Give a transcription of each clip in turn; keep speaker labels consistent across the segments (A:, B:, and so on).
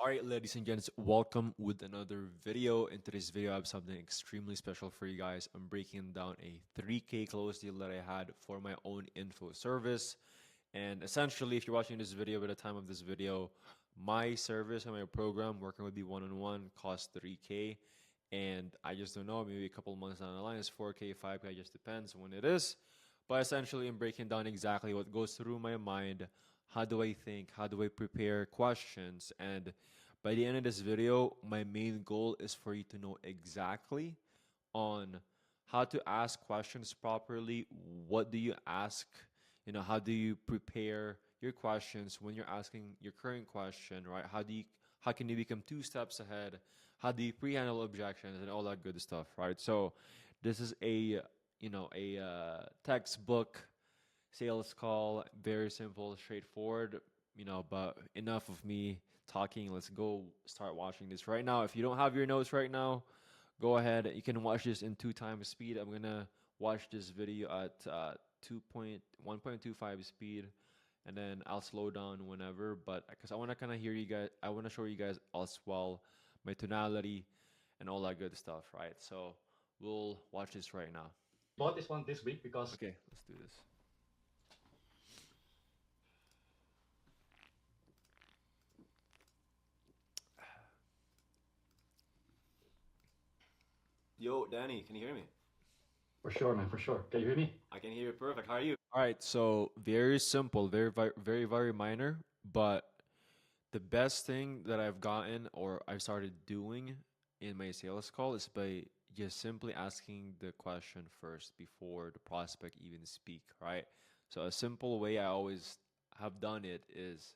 A: All right, ladies and gents, welcome with another video. In today's video, I have something extremely special for you guys. I'm breaking down a 3K close deal that I had for my own info service. And essentially, if you're watching this video by the time of this video, my service and my program working with me one-on-one costs 3K. And I just don't know, maybe a couple months down the line, it's 4K, 5K, just depends when it is. But essentially, I'm breaking down exactly what goes through my mind. How do I think? How do I prepare questions? And by the end of this video, my main goal is for you to know exactly on how to ask questions properly. What do you ask? How do you prepare your questions when you're asking your current question, right? How can you become two steps ahead? How do you pre-handle objections and all that good stuff, right? So this is a textbook sales call, very simple, straightforward, but enough of me talking. Let's go start watching this right now. If you don't have your notes right now, go ahead. You can watch this in 2 times speed. I'm gonna watch this video at 1.25 speed, and then I'll slow down whenever. But because I want to kind of hear you guys, I want to show you guys as well my tonality and all that good stuff, right? So we'll watch this right now.
B: Bought this one this week because
A: Okay, let's do this. Yo, Danny, can you hear me?
B: for sure, man, for sure. Can you hear me?
A: I can hear you perfect. How are you? All right, so very simple, very minor, but the best thing that I've gotten or I've started doing in my sales call is by just simply asking the question first before the prospect even speak, right? So a simple way I always have done it is,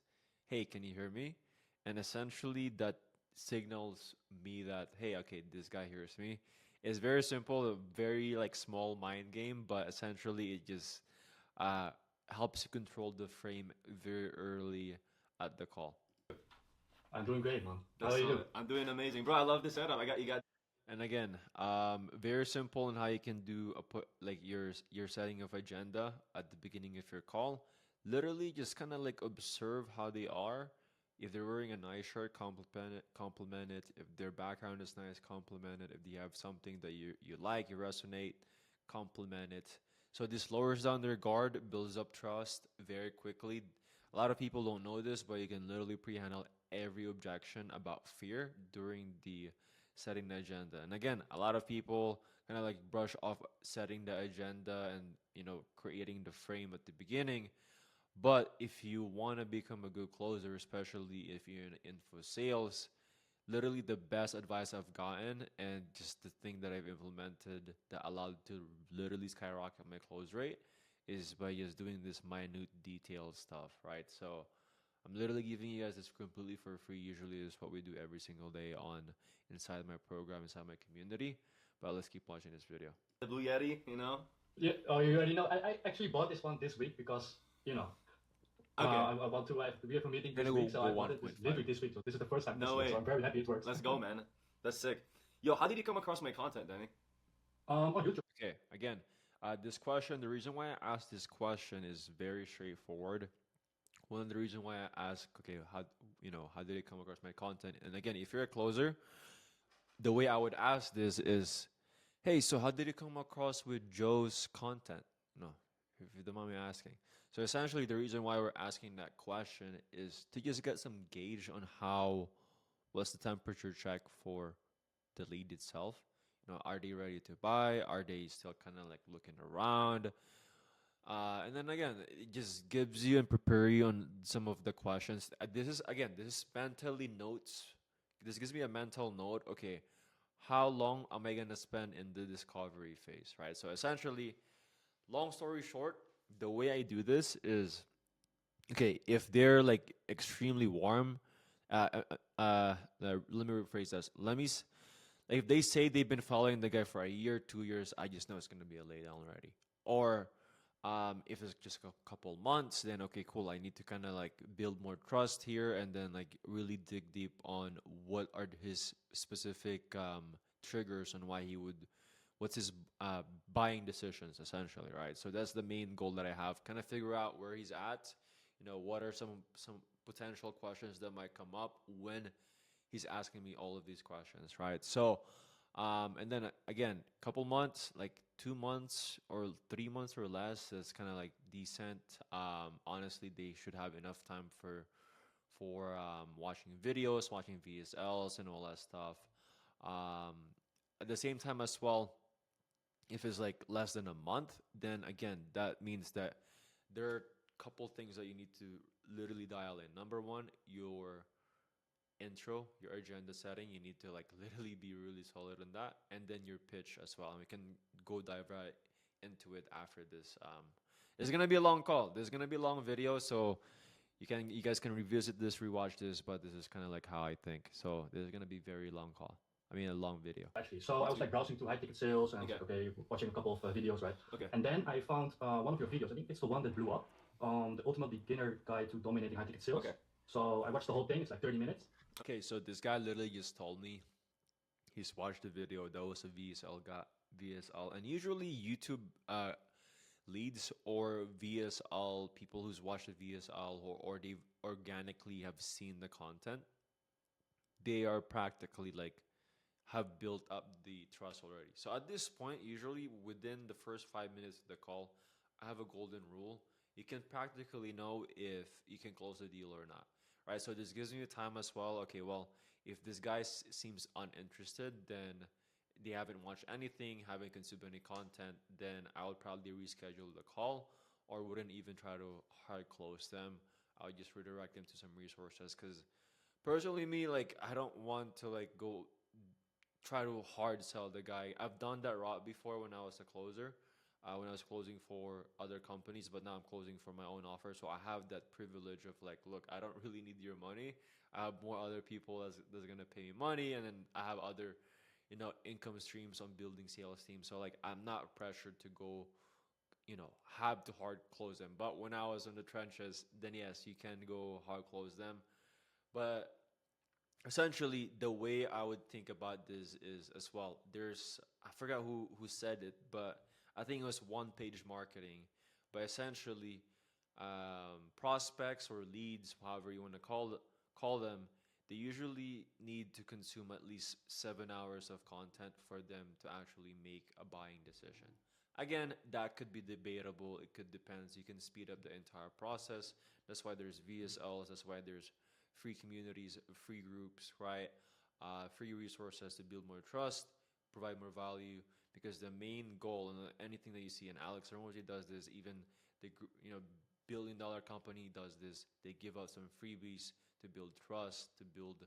A: "Hey, can you hear me?" And essentially that signals me that, "Hey, okay, this guy hears me." It's very simple, a very like small mind game, but essentially it just uh, helps you control the frame very early at the call.
B: I'm doing great, man. How
A: That's
B: are you
A: solid.
B: doing?
A: I'm doing amazing, bro. I love this setup. You got. And again, very simple in how you can do a put like your setting of agenda at the beginning of your call. Literally, just kind of like observe how they are. If they're wearing a nice shirt, compliment it. If their background is nice, compliment it. If they have something that you like, you resonate, compliment it. So this lowers down their guard, builds up trust very quickly. A lot of people don't know this, but you can literally pre-handle every objection about fear during the setting the agenda. And again, a lot of people kind of like brush off setting the agenda and creating the frame at the beginning. But if you want to become a good closer, especially if you're in info sales, literally the best advice I've gotten and just the thing that I've implemented that allowed to literally skyrocket my close rate is by just doing this minute detail stuff, right? So I'm literally giving you guys this completely for free. Usually, this is what we do every single day on inside my program, inside my community. But let's keep watching this video. The Blue Yeti.
B: Yeah. Oh, you already know. I actually bought this one this week because
A: Okay,
B: I want to we have a meeting
A: we're
B: this
A: gonna
B: week, so
A: go
B: I bought it literally
A: 1.5.
B: this week. So this is the first time
A: No
B: testing it. So I'm
A: way.
B: very happy it works.
A: Let's go, man. That's sick. Yo, how did you come across my content, Danny?
B: On YouTube.
A: Okay, again, this question, the reason why I asked this question is very straightforward. One of the reason why I ask, okay, how did it come across my content? And again, if you're a closer, the way I would ask this is, hey, so how did you come across with Joe's content? No, if you don't mind me asking. So essentially, the reason why we're asking that question is to just get some gauge on what's the temperature check for the lead itself. Are they ready to buy? Are they still kind of like looking around? And then again, it just gives you and prepare you on some of the questions. This is mentally notes. This gives me a mental note. Okay, how long am I gonna spend in the discovery phase, right? So essentially, long story short, the way I do this is okay. If they're like extremely warm, let me rephrase this. Like if they say they've been following the guy for a year, 2 years, I just know it's gonna be a laydown already. Or if it's just a couple months, then okay, cool. I need to kind of like build more trust here, and then like really dig deep on what are his specific triggers and why he would, what's his buying decisions essentially, right? So that's the main goal that I have. Kind of figure out where he's at. What are some potential questions that might come up when he's asking me all of these questions, right? So, and then again, couple months, like 2 months or 3 months or less, is kind of like decent. Honestly, they should have enough time for watching videos, watching VSLs, and all that stuff. Um, at the same time as well, if it's like less than a month, then again, that means that there are a couple things that you need to literally dial in. Number one, your intro, your agenda setting, you need to like literally be really solid on that, and then your pitch as well. And we can go dive right into it after this. It's gonna be a long call. There's gonna be a long video, so you guys can revisit this, rewatch this, but this is kind of like how I think. So this is gonna be very long call. I mean, a long video.
B: Actually, so I was like browsing through high ticket sales, and I was like, okay, watching a couple of videos, right?
A: Okay.
B: And then I found one of your videos. I think it's the one that blew up. The ultimate beginner guide to dominating high ticket sales.
A: Okay.
B: So I watched the whole thing. It's like 30 minutes.
A: Okay, so this guy literally just told me he's watched the video. That was a VSL, and usually YouTube leads or VSL people who's watched the VSL or they organically have seen the content. They are practically like have built up the trust already. So at this point, usually within the first 5 minutes of the call, I have a golden rule. You can practically know if you can close the deal or not, right? So this gives me time as well. Okay, well, if this guy seems uninterested, then they haven't watched anything, haven't consumed any content, then I would probably reschedule the call or wouldn't even try to hard close them. I would just redirect them to some resources because personally, me, like, I don't want to like go try to hard sell the guy. I've done that route before when I was a closer, when I was closing for other companies, but now I'm closing for my own offer. So I have that privilege of like, look, I don't really need your money. I have more other people that's gonna pay me money, and then I have other, income streams on building sales teams. So like, I'm not pressured to go, have to hard close them. But when I was in the trenches, then yes, you can go hard close them. But essentially the way I would think about this is as well, there's, I forgot who said it, but I think it was one page marketing. But essentially, prospects or leads, however you want to call them, they usually need to consume at least 7 hours of content for them to actually make a buying decision. Again, that could be debatable. It could depend. You can speed up the entire process. That's why there's VSLs. That's why there's free communities, free groups, right? Free resources to build more trust, provide more value. Because the main goal and anything that you see, and Alex Hormozy does this, even the billion-dollar company does this. They give out some freebies to build trust, to build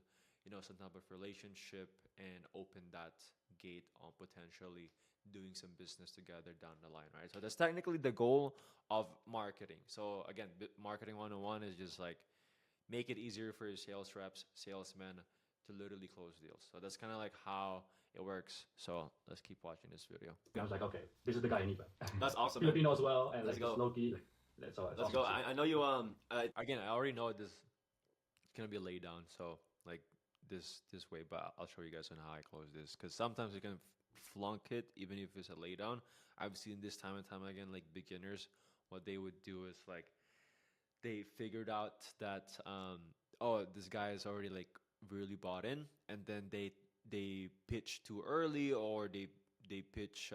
A: some type of relationship, and open that gate on potentially doing some business together down the line, right? So that's technically the goal of marketing. So again, marketing 101 is just like make it easier for your sales reps, salesmen to literally close deals. So that's kind of like how it works. So let's keep watching this video.
B: I was like, okay, this is the guy I need.
A: That's awesome, man.
B: Filipino as well, and
A: Let's
B: like
A: go.
B: Loki. Like, that's all.
A: Let's go. I know you. Again, I already know this is gonna be a lay down. So like this way, but I'll show you guys on how I close this because sometimes you can flunk it even if it's a lay down. I've seen this time and time again. Like beginners, what they would do is like they figured out that this guy is already like really bought in, and then they pitch too early, or they pitch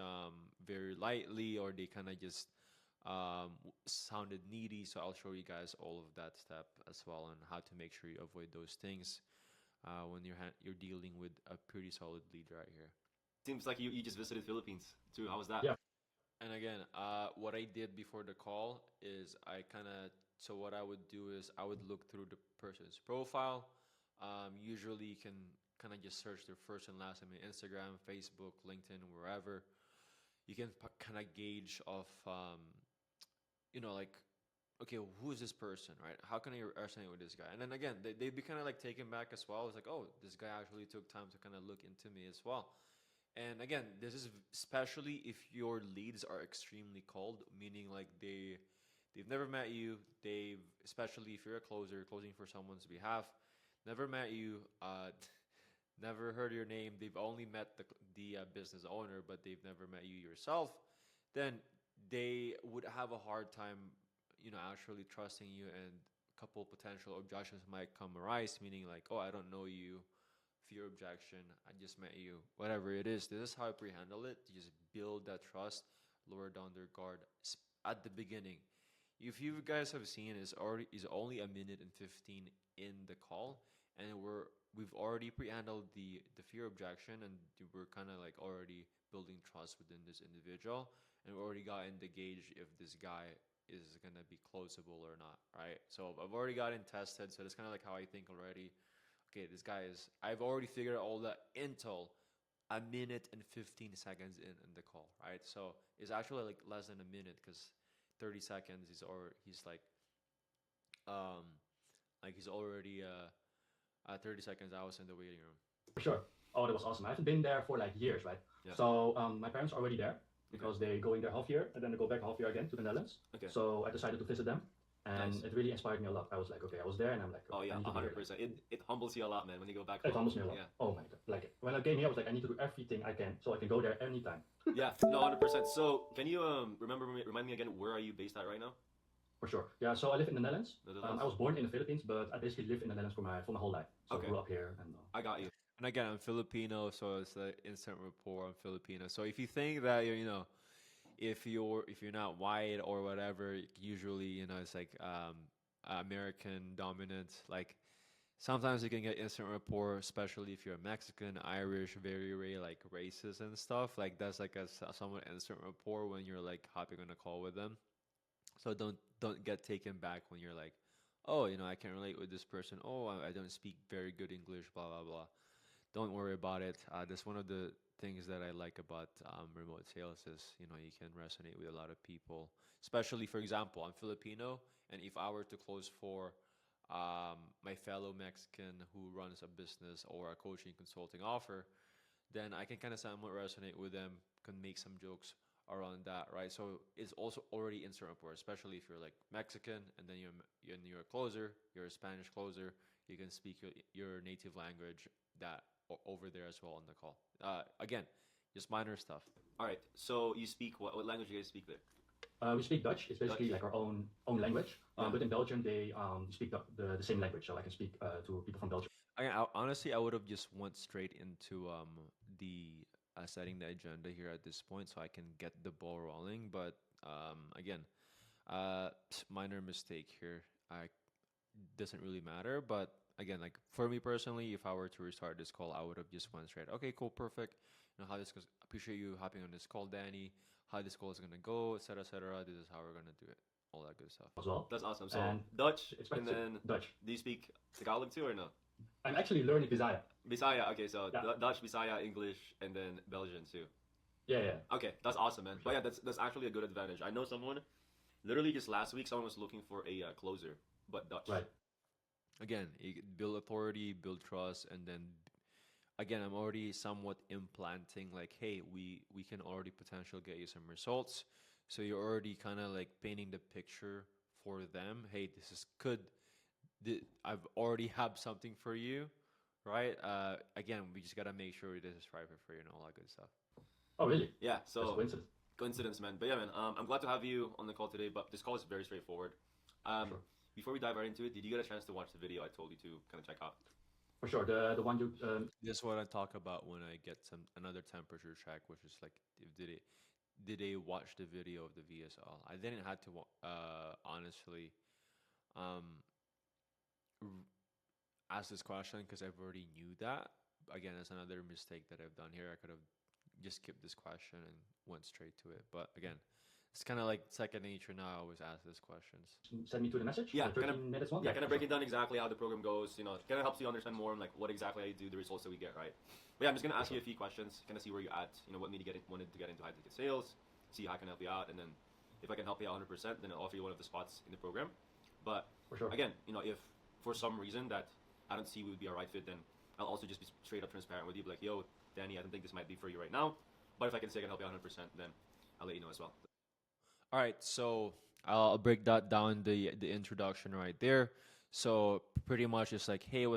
A: very lightly, or they kind of just sounded needy. So I'll show you guys all of that step as well on how to make sure you avoid those things when you're dealing with a pretty solid lead right here.
C: Seems like you just visited Philippines too. How was that?
B: Yeah.
A: And again, what I did before the call is so what I would do is I would look through the person's profile. Usually you can kind of just search their first and last name in Instagram, Facebook, LinkedIn, wherever. You can kind of gauge of, like, okay, who is this person, right? How can I resonate with this guy? And then again, they'd be kind of like taken back as well. It's like, oh, this guy actually took time to kind of look into me as well. And again, this is especially if your leads are extremely cold, meaning like they've never met you. Especially if you're a closer, closing for someone's behalf, never met you, never heard your name. They've only met the business owner, but they've never met you yourself. Then they would have a hard time, actually trusting you, and a couple potential objections might come arise, meaning like, oh, I don't know you. fear objection, I just met you, whatever it is. This is how I pre-handle it. To just build that trust, lower down their guard at the beginning. If you guys have seen, is only a minute and 15 in the call, and we've already pre-handled the fear objection, and we're kind of like already building trust within this individual, and we already gotten the gauge if this guy is gonna be closable or not, right? So I've already gotten tested, so that's kind of like how I think already. Okay, this guy is. I've already figured out all the intel a minute and 15 seconds in the call, right? So it's actually like less than a minute because 30 seconds is or um he's already 30 seconds I was in the waiting room.
B: For sure. Oh, that was awesome. I haven't been there for like years, right?
C: Yeah.
B: So my parents are already there because they go in there half year and then they go back half year again to the Netherlands.
C: Okay.
B: So I decided to visit them, and
C: Nice.
B: it really inspired me a lot. I was like, okay, I was there, and I'm like,
C: Oh yeah,
B: I need to be here.
C: 100%. It humbles you a lot, man, when you go back
B: It
C: home.
B: humbles me a lot.
C: Yeah.
B: Oh my god! Like when I came here, I was like, I need to do everything I can so I can go there anytime.
C: Yeah, no, 100%. So can you remind me again, where are you based at right now?
B: For sure. Yeah. So I live in the Netherlands.
C: Netherlands?
B: I was born in the Philippines, but I basically lived in the Netherlands for my whole life. So
C: Okay.
B: I grew up here, and
C: I got you.
A: And again, I'm Filipino, so it's like instant rapport. I'm Filipino. So if you think that if you're not white or whatever, usually it's like American dominant. Like sometimes you can get instant rapport, especially if you're Mexican, Irish, very like racist and stuff. Like that's like a somewhat instant rapport when you're like hopping on a call with them. So don't get taken back when you're like, oh, I can't relate with this person. Oh, I don't speak very good English. Blah blah blah. Don't worry about it. That's one of the things that I like about remote sales is you can resonate with a lot of people. Especially, for example, I'm Filipino, and if I were to close for my fellow Mexican who runs a business or a coaching consulting offer, then I can kind of somewhat resonate with them, can make some jokes around that, right? So it's also already instant rapport, especially if you're like Mexican and then you're a closer, you're a Spanish closer, you can speak your native language that over there as well on the call. Again, just minor stuff.
C: All right. So you speak what language do you guys speak there?
B: we speak Dutch. It's basically
C: Dutch.
B: like our own language.
C: Yeah.
B: But in Belgium, they speak the same language, so I can speak to people from Belgium.
A: Honestly, I would have just went straight into the setting the agenda here at this point, so I can get the ball rolling. But again, minor mistake here. I doesn't really matter. But again, like for me personally, if I were to restart this call, I would have just went straight. Okay, cool, perfect. How this goes. Appreciate you hopping on this call, Danny. How this call is gonna go, etc., etc. This is how we're gonna do it. All that good stuff.
B: As well.
C: That's awesome. So
B: And
C: Dutch,
B: it's
C: and then
B: Dutch.
C: do you speak Tagalog too or no?
B: I'm actually learning Bisaya.
C: Bisaya. Okay, so
B: Yeah.
C: Dutch, Bisaya, English, and then Belgian too.
B: Yeah.
C: Okay, that's awesome, man. But yeah, that's actually a good advantage. I know someone, literally just last week, someone was looking for a closer, but Dutch.
B: Right.
A: Again, you build authority, build trust, and then again, I'm already somewhat implanting like, hey, we can already potentially get you some results. So you're already kind of like painting the picture for them. Hey, this is good. I've already have something for you, right? Again, we just gotta make sure this is right for you and all that good stuff.
B: Oh, really?
C: Yeah.
B: That's a
C: So
B: coincidence.
C: coincidence, man. But yeah, man. I'm glad to have you on the call today. But this call is very straightforward.
B: Sure.
C: Before we dive right into it, did you get a chance to watch the video I told you to kind of check out?
B: For sure. The one you
A: This is what I talk about when I get another temperature check, which is like, did they watch the video of the VSL? I didn't have to honestly ask this question because I've already knew that. Again, that's another mistake that I've done here. I could have just skipped this question and went straight to it. But again, it's kind of like second nature now. I always ask these questions.
B: send me to the message.
C: Yeah,
B: the 13 minutes one.
C: Yeah, kind of
B: for
C: breaking down exactly how the program goes. Kind of helps you understand more on like what exactly I do, the results that we get, right? But yeah, I'm just gonna ask you a few questions, kind of see where you're at. What made you wanted to get into high ticket sales, see how I can help you out, and then if I can help you out 100%, then I'll offer you one of the spots in the program. But
B: For sure.
C: again, if for some reason that I don't see would be a right fit, then I'll also just be straight up transparent with you, be like, yo, Danny, I don't think this might be for you right now. But if I can say I can help you out 100%, then I'll let you know as well.
A: All right, so I'll break that down the introduction right there. So pretty much it's like, hey,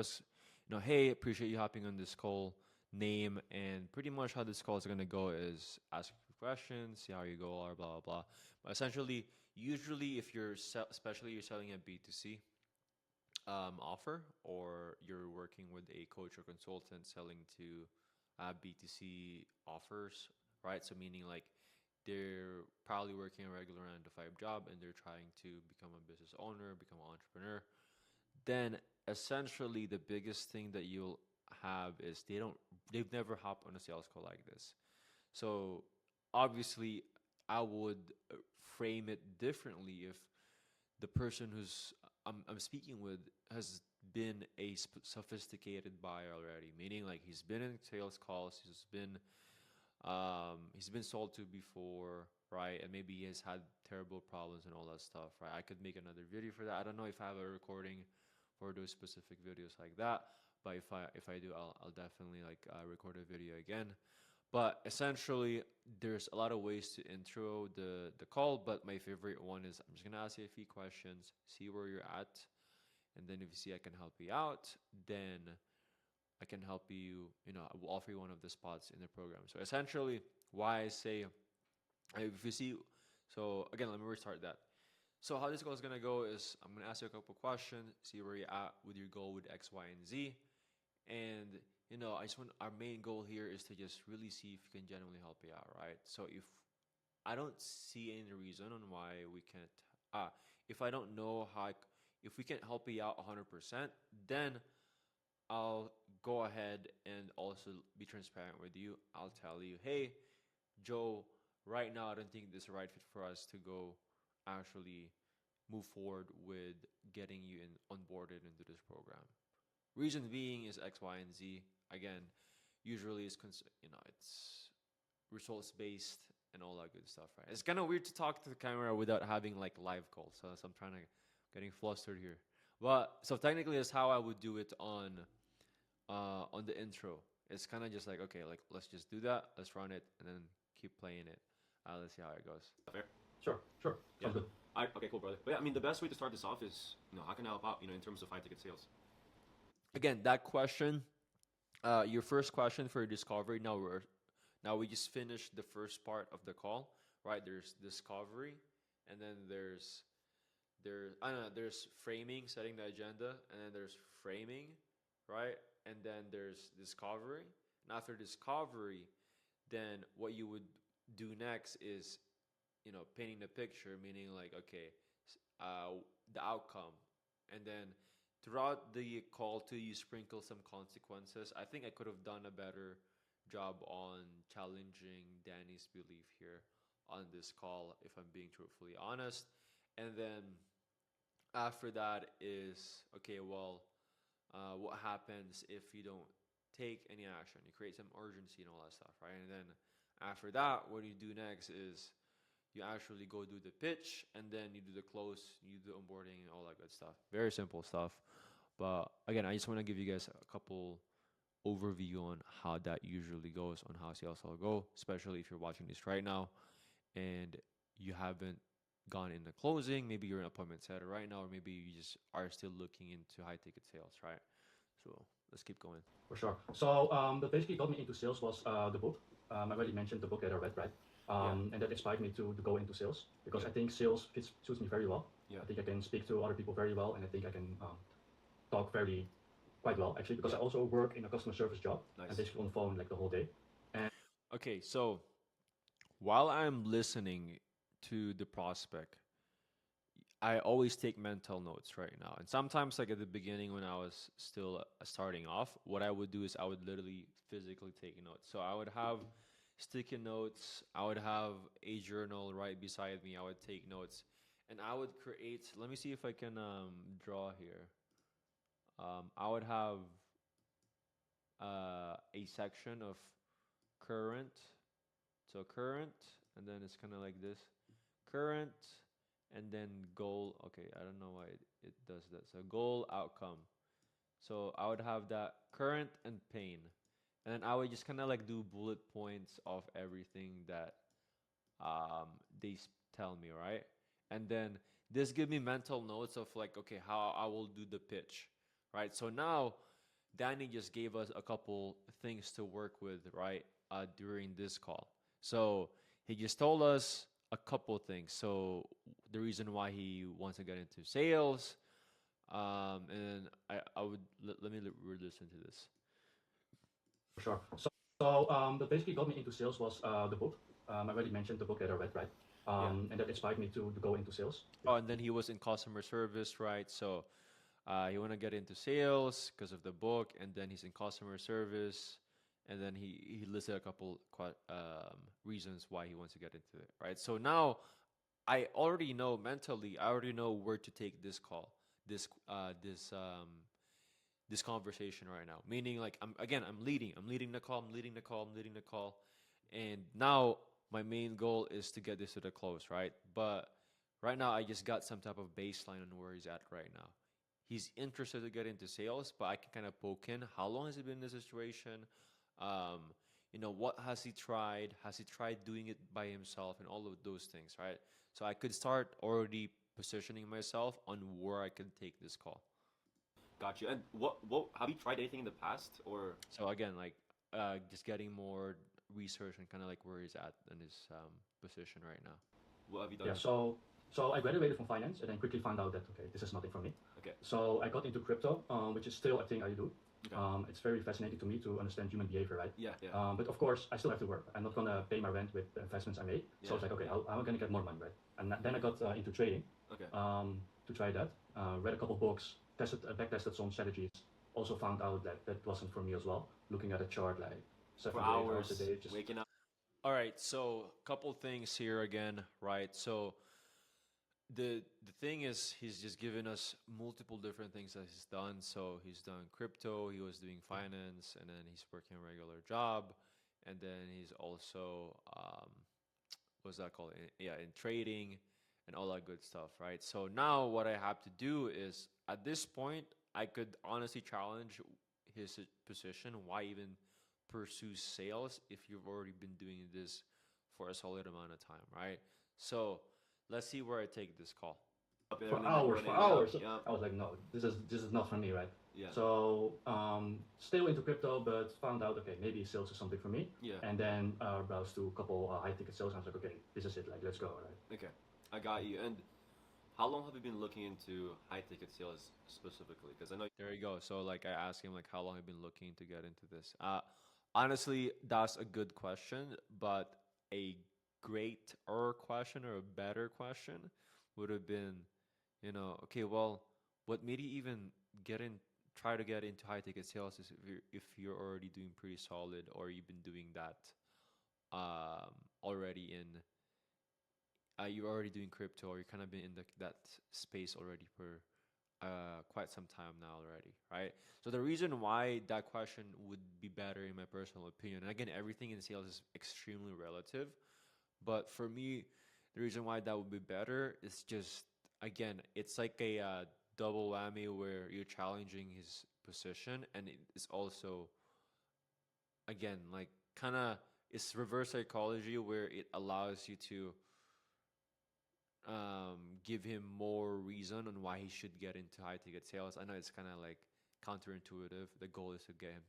A: hey, appreciate you hopping on this call. Name and pretty much how this call is gonna go is ask questions, see how you go, or blah blah blah. But essentially, usually if especially you're selling at B2C, offer, or you're working with a coach or consultant selling to B2C offers, right? So meaning like they're probably working a regular 9 to 5 job and they're trying to become a business owner, become an entrepreneur, then essentially the biggest thing that you'll have is they've never hopped on a sales call like this. So obviously I would frame it differently if the person who's I'm speaking with has been a sophisticated buyer already, meaning like he's been in sales calls, he's been sold to before, right? And maybe he has had terrible problems and all that stuff, right? I could make another video for that. I don't know if I have a recording for those specific videos like that, but if I do, I'll definitely like record a video again. But essentially, there's a lot of ways to intro the call, but my favorite one is I'm just gonna ask you a few questions, see where you're at, and then if you see I can help you out, then I can help you. I will offer you one of the spots in the program. So essentially, why I say if you see, so again, let me restart that. So how this call is gonna go is I'm gonna ask you a couple questions, see where you're at with your goal with X, Y, and Z, and I just want our main goal here is to just really see if we can genuinely help you out, right? So if I don't see any reason on why we can't, if I don't know if we can't help you out 100%, then I'll go ahead and also be transparent with you. I'll tell you, hey, Joe, right now I don't think this is the right fit for us to go actually move forward with getting you onboarded into this program. Reason being is X, Y, and Z. Again, usually it's results based and all that good stuff, right? It's kind of weird to talk to the camera without having like live calls, so I'm trying to getting flustered here. But so technically, that's how I would do it on the intro. It's kind of just like, okay, like let's just do that, let's run it, and then keep playing it. Let's see how it goes.
C: Fair.
B: Sure.
C: Yeah.
B: Sounds good.
C: Okay, cool, brother. But yeah, I mean, the best way to start this off is, how can I help out, in terms of high ticket sales?
A: Again, that question, your first question for discovery. Now we just finished the first part of the call, right? There's discovery, and then there's framing, setting the agenda, and then there's framing, right? And then there's discovery. And after discovery, then what you would do next is, painting the picture, meaning like, okay, the outcome, and then throughout the call too, you sprinkle some consequences. I think I could have done a better job on challenging Danny's belief here on this call, if I'm being truthfully honest. And then after that is, okay, well, what happens if you don't take any action? You create some urgency and all that stuff, right? And then after that, what you do next is you actually go do the pitch, and then you do the close, you do onboarding and all that good stuff. Very simple stuff. But again, I just want to give you guys a couple overview on how that usually goes, on how sales will go, especially if you're watching this right now and you haven't gone into closing. Maybe you're an appointment setter right now, or maybe you just are still looking into high ticket sales, right? So let's keep going.
B: For sure. So that basically got me into sales was the book. I already mentioned the book that I read, right? And that inspired me to go into sales because I think sales suits me very well.
C: Yeah.
B: I think I can speak to other people very well, and I think I can talk quite well actually, because I also work in a customer service job.
C: Nice.
B: I'm basically on the phone like the whole day.
A: Okay, so while I'm listening to the prospect, I always take mental notes right now. And sometimes, like at the beginning when I was still starting off, what I would do is I would literally physically take notes. So I would have sticky notes, I would have a journal right beside me, I would take notes, and I would create, let me see if I can draw here. I would have a section of current, so current, and then it's kind of like this, current, and then goal. Okay, I don't know why it does that. So goal, outcome. So I would have that current and pain, and then I would just kind of like do bullet points of everything that they tell me, right? And then this give me mental notes of like, okay, how I will do the pitch, right? So now Danny just gave us a couple things to work with, right, during this call. So he just told us a couple things. So the reason why he wants to get into sales, And I would let me listen to this.
B: Sure. So that basically got me into sales was the book. I already mentioned the book that I read, right? And that inspired me to go into sales.
A: Oh, and then he was in customer service, right? So he want to get into sales because of the book, and then he's in customer service, and then he listed a couple reasons why he wants to get into it, right? So now I already know mentally, I already know where to take this call, this conversation right now. Meaning, like, I'm leading the call, I'm leading the call, and now my main goal is to get this to the close, right? But right now, I just got some type of baseline on where he's at right now. He's interested to get into sales, but I can kind of poke in. How long has he been in this situation? Um, what has he tried? Has he tried doing it by himself and all of those things, right? So I could start already positioning myself on where I can take this call.
C: Got you. And what have you tried anything in the past or?
A: So again, like just getting more research and kind of like where he's at in his position right now.
C: What have you done?
B: Yeah. So I graduated from finance and then quickly found out that okay, this is nothing for me.
C: Okay.
B: So I got into crypto, which is still a thing I do.
C: Okay.
B: It's very fascinating to me to understand human behavior, right?
C: Yeah.
B: But of course, I still have to work. I'm not gonna pay my rent with the investments I made. So I was like, okay, how am I gonna get more money, right? And then I got into trading.
C: Okay.
B: To try that. Read a couple books, backtested some strategies. Also found out that that wasn't for me as well. Looking at a chart like
C: For
B: 7 to 8 hours
C: hours,
B: a day, just
C: waking up.
A: All right, so couple things here again, right? So the thing is, he's just given us multiple different things that he's done. So he's done crypto, he was doing finance, and then he's working a regular job, and then he's also what's that called? In trading and all that good stuff, right? So now what I have to do is at this point, I could honestly challenge his position. Why even pursue sales if you've already been doing this for a solid amount of time, right? So let's see where I take this call.
C: Up
B: for
C: early in the
B: hours, for
C: morning,
B: hours.
C: Yeah.
B: I was like, no, this is not for me, right?
C: Yeah.
B: So still into crypto, but found out okay, maybe sales is something for me.
C: Yeah.
B: And then browsed to a couple high ticket sales. And I was like, okay, this is it. Like, let's go, right?
C: Okay. I got you. And how long have you been looking into high ticket sales specifically? Because I know.
A: There you go. So like I asked him like how long have you been looking to get into this. Honestly, that's a good question, but a greater question or a better question would have been, okay, well, what made you even try to get into high ticket sales is if you're already doing pretty solid or you've been doing that already in you're already doing crypto or you kind of been in that space already for quite some time now already, right? So the reason why that question would be better, in my personal opinion, and again, everything in sales is extremely relative, but for me, the reason why that would be better is just again, it's like a double whammy where you're challenging his position, and it's also again like kind of it's reverse psychology where it allows you to give him more reason on why he should get into high ticket sales. I know it's kind of like counterintuitive. The goal is to get him.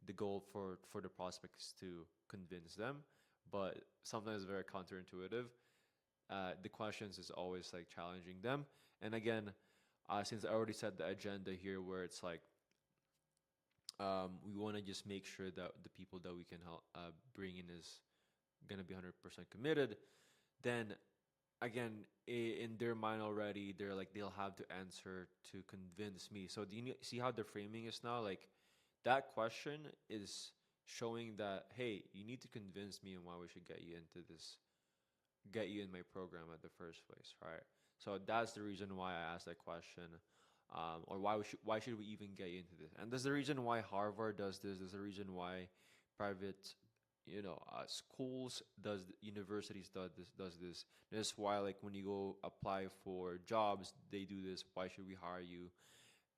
A: The goal for the prospects to convince them, but sometimes very counterintuitive. The questions is always like challenging them. And again, since I already said the agenda here, where it's like we want to just make sure that the people that we can help bring in is gonna be 100% committed, then again in their mind already they're like they'll have to answer to convince me. So do you see how the framing is now? Like that question is showing that hey, you need to convince me on why we should get you into this, get you in my program at the first place, right? So that's the reason why I asked that question, or why should we even get you into this? And there's the reason why Harvard does this. There's the reason why private schools universities does this. That's why like when you go apply for jobs they do this. Why should we hire you,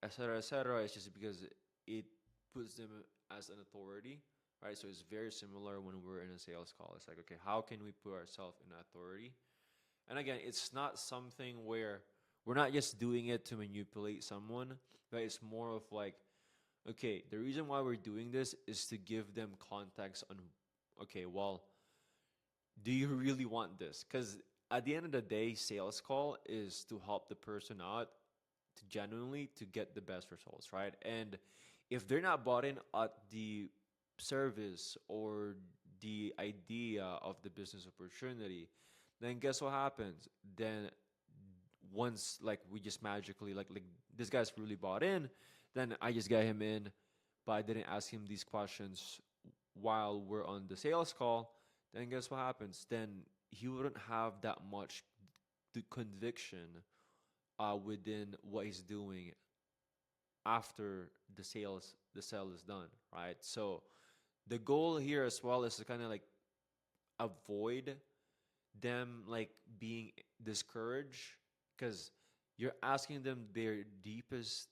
A: etc., etc. It's just because it puts them as an authority, right? So it's very similar when we're in a sales call. It's like, okay, how can we put ourselves in authority? And again, it's not something where we're not just doing it to manipulate someone, but it's more of like, okay, the reason why we're doing this is to give them context on, okay, well, do you really want this? Because at the end of the day, sales call is to help the person out to genuinely to get the best results, right? And if they're not bought in at the service or the idea of the business opportunity, then guess what happens? Then once like we just magically like this guy's really bought in, then I just get him in, but I didn't ask him these questions while we're on the sales call, then guess what happens? Then he wouldn't have that much the conviction within what he's doing after the sale is done, right? So the goal here as well is to kind of like avoid them like being discouraged because you're asking them their deepest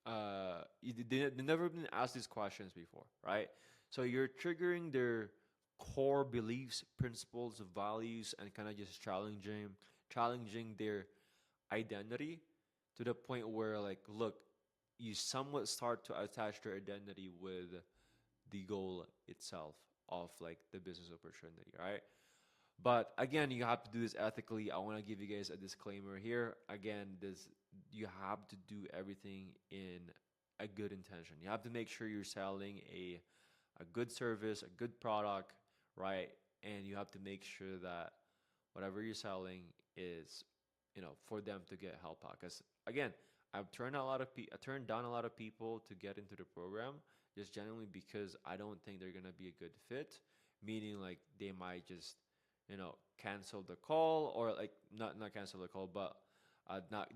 A: they never been asked these questions before, right? So you're triggering their core beliefs, principles, values, and kind of just challenging their identity to the point where like, look, you somewhat start to attach their identity with the goal itself of like the business opportunity, right? But again, you have to do this ethically. I want to give you guys a disclaimer here. Again, this you have to do everything in a good intention. You have to make sure you're selling a good service, a good product, right? And you have to make sure that whatever you're selling is, for them to get help out. Because again, I turned down a lot of people to get into the program just genuinely because I don't think they're gonna be a good fit. Meaning like they might just cancel the call or like not cancel the call, but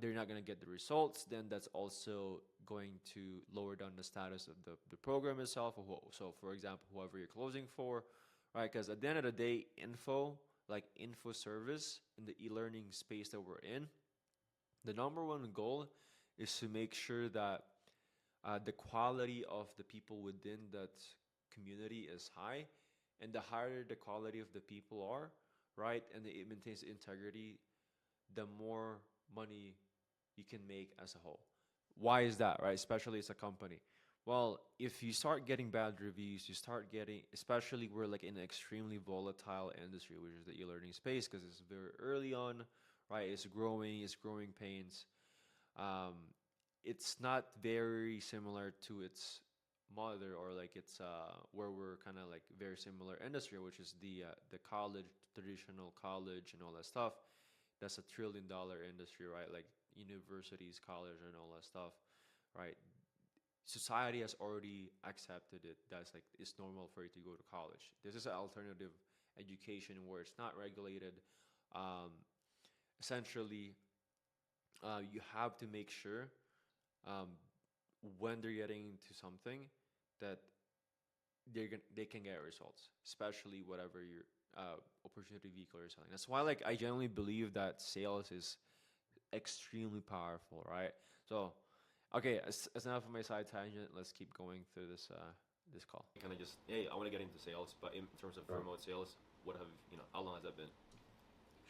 A: they're not gonna get the results. Then that's also going to lower down the status of the program itself. So for example, whoever you're closing for, right? Because at the end of the day, info service in the e-learning space that we're in, the number one goal is to make sure that the quality of the people within that community is high, and the higher the quality of the people are, right, and it maintains integrity, the more money you can make as a whole. Why is that, right? Especially as a company. Well, if you start getting bad reviews, you start getting, especially we're like in an extremely volatile industry, which is the e-learning space, because it's very early on, right? It's growing pains. It's not very similar to its mother, or like it's where we're kind of like very similar industry, which is the college, traditional college and all that stuff. That's $1 trillion industry, right? Like universities, college, and all that stuff, right? Society has already accepted it. That's like it's normal for you to go to college. This is an alternative education where it's not regulated. Um, Essentially, you have to make sure um, when they're getting into something that they can get results, especially whatever your opportunity vehicle you're selling. That's why like I genuinely believe that sales is extremely powerful, right? So, okay, as enough of my side tangent. Let's keep going through this call.
C: Kind of just, hey, I want to get into sales, but in terms of
B: Right.
C: remote sales, how long has that been?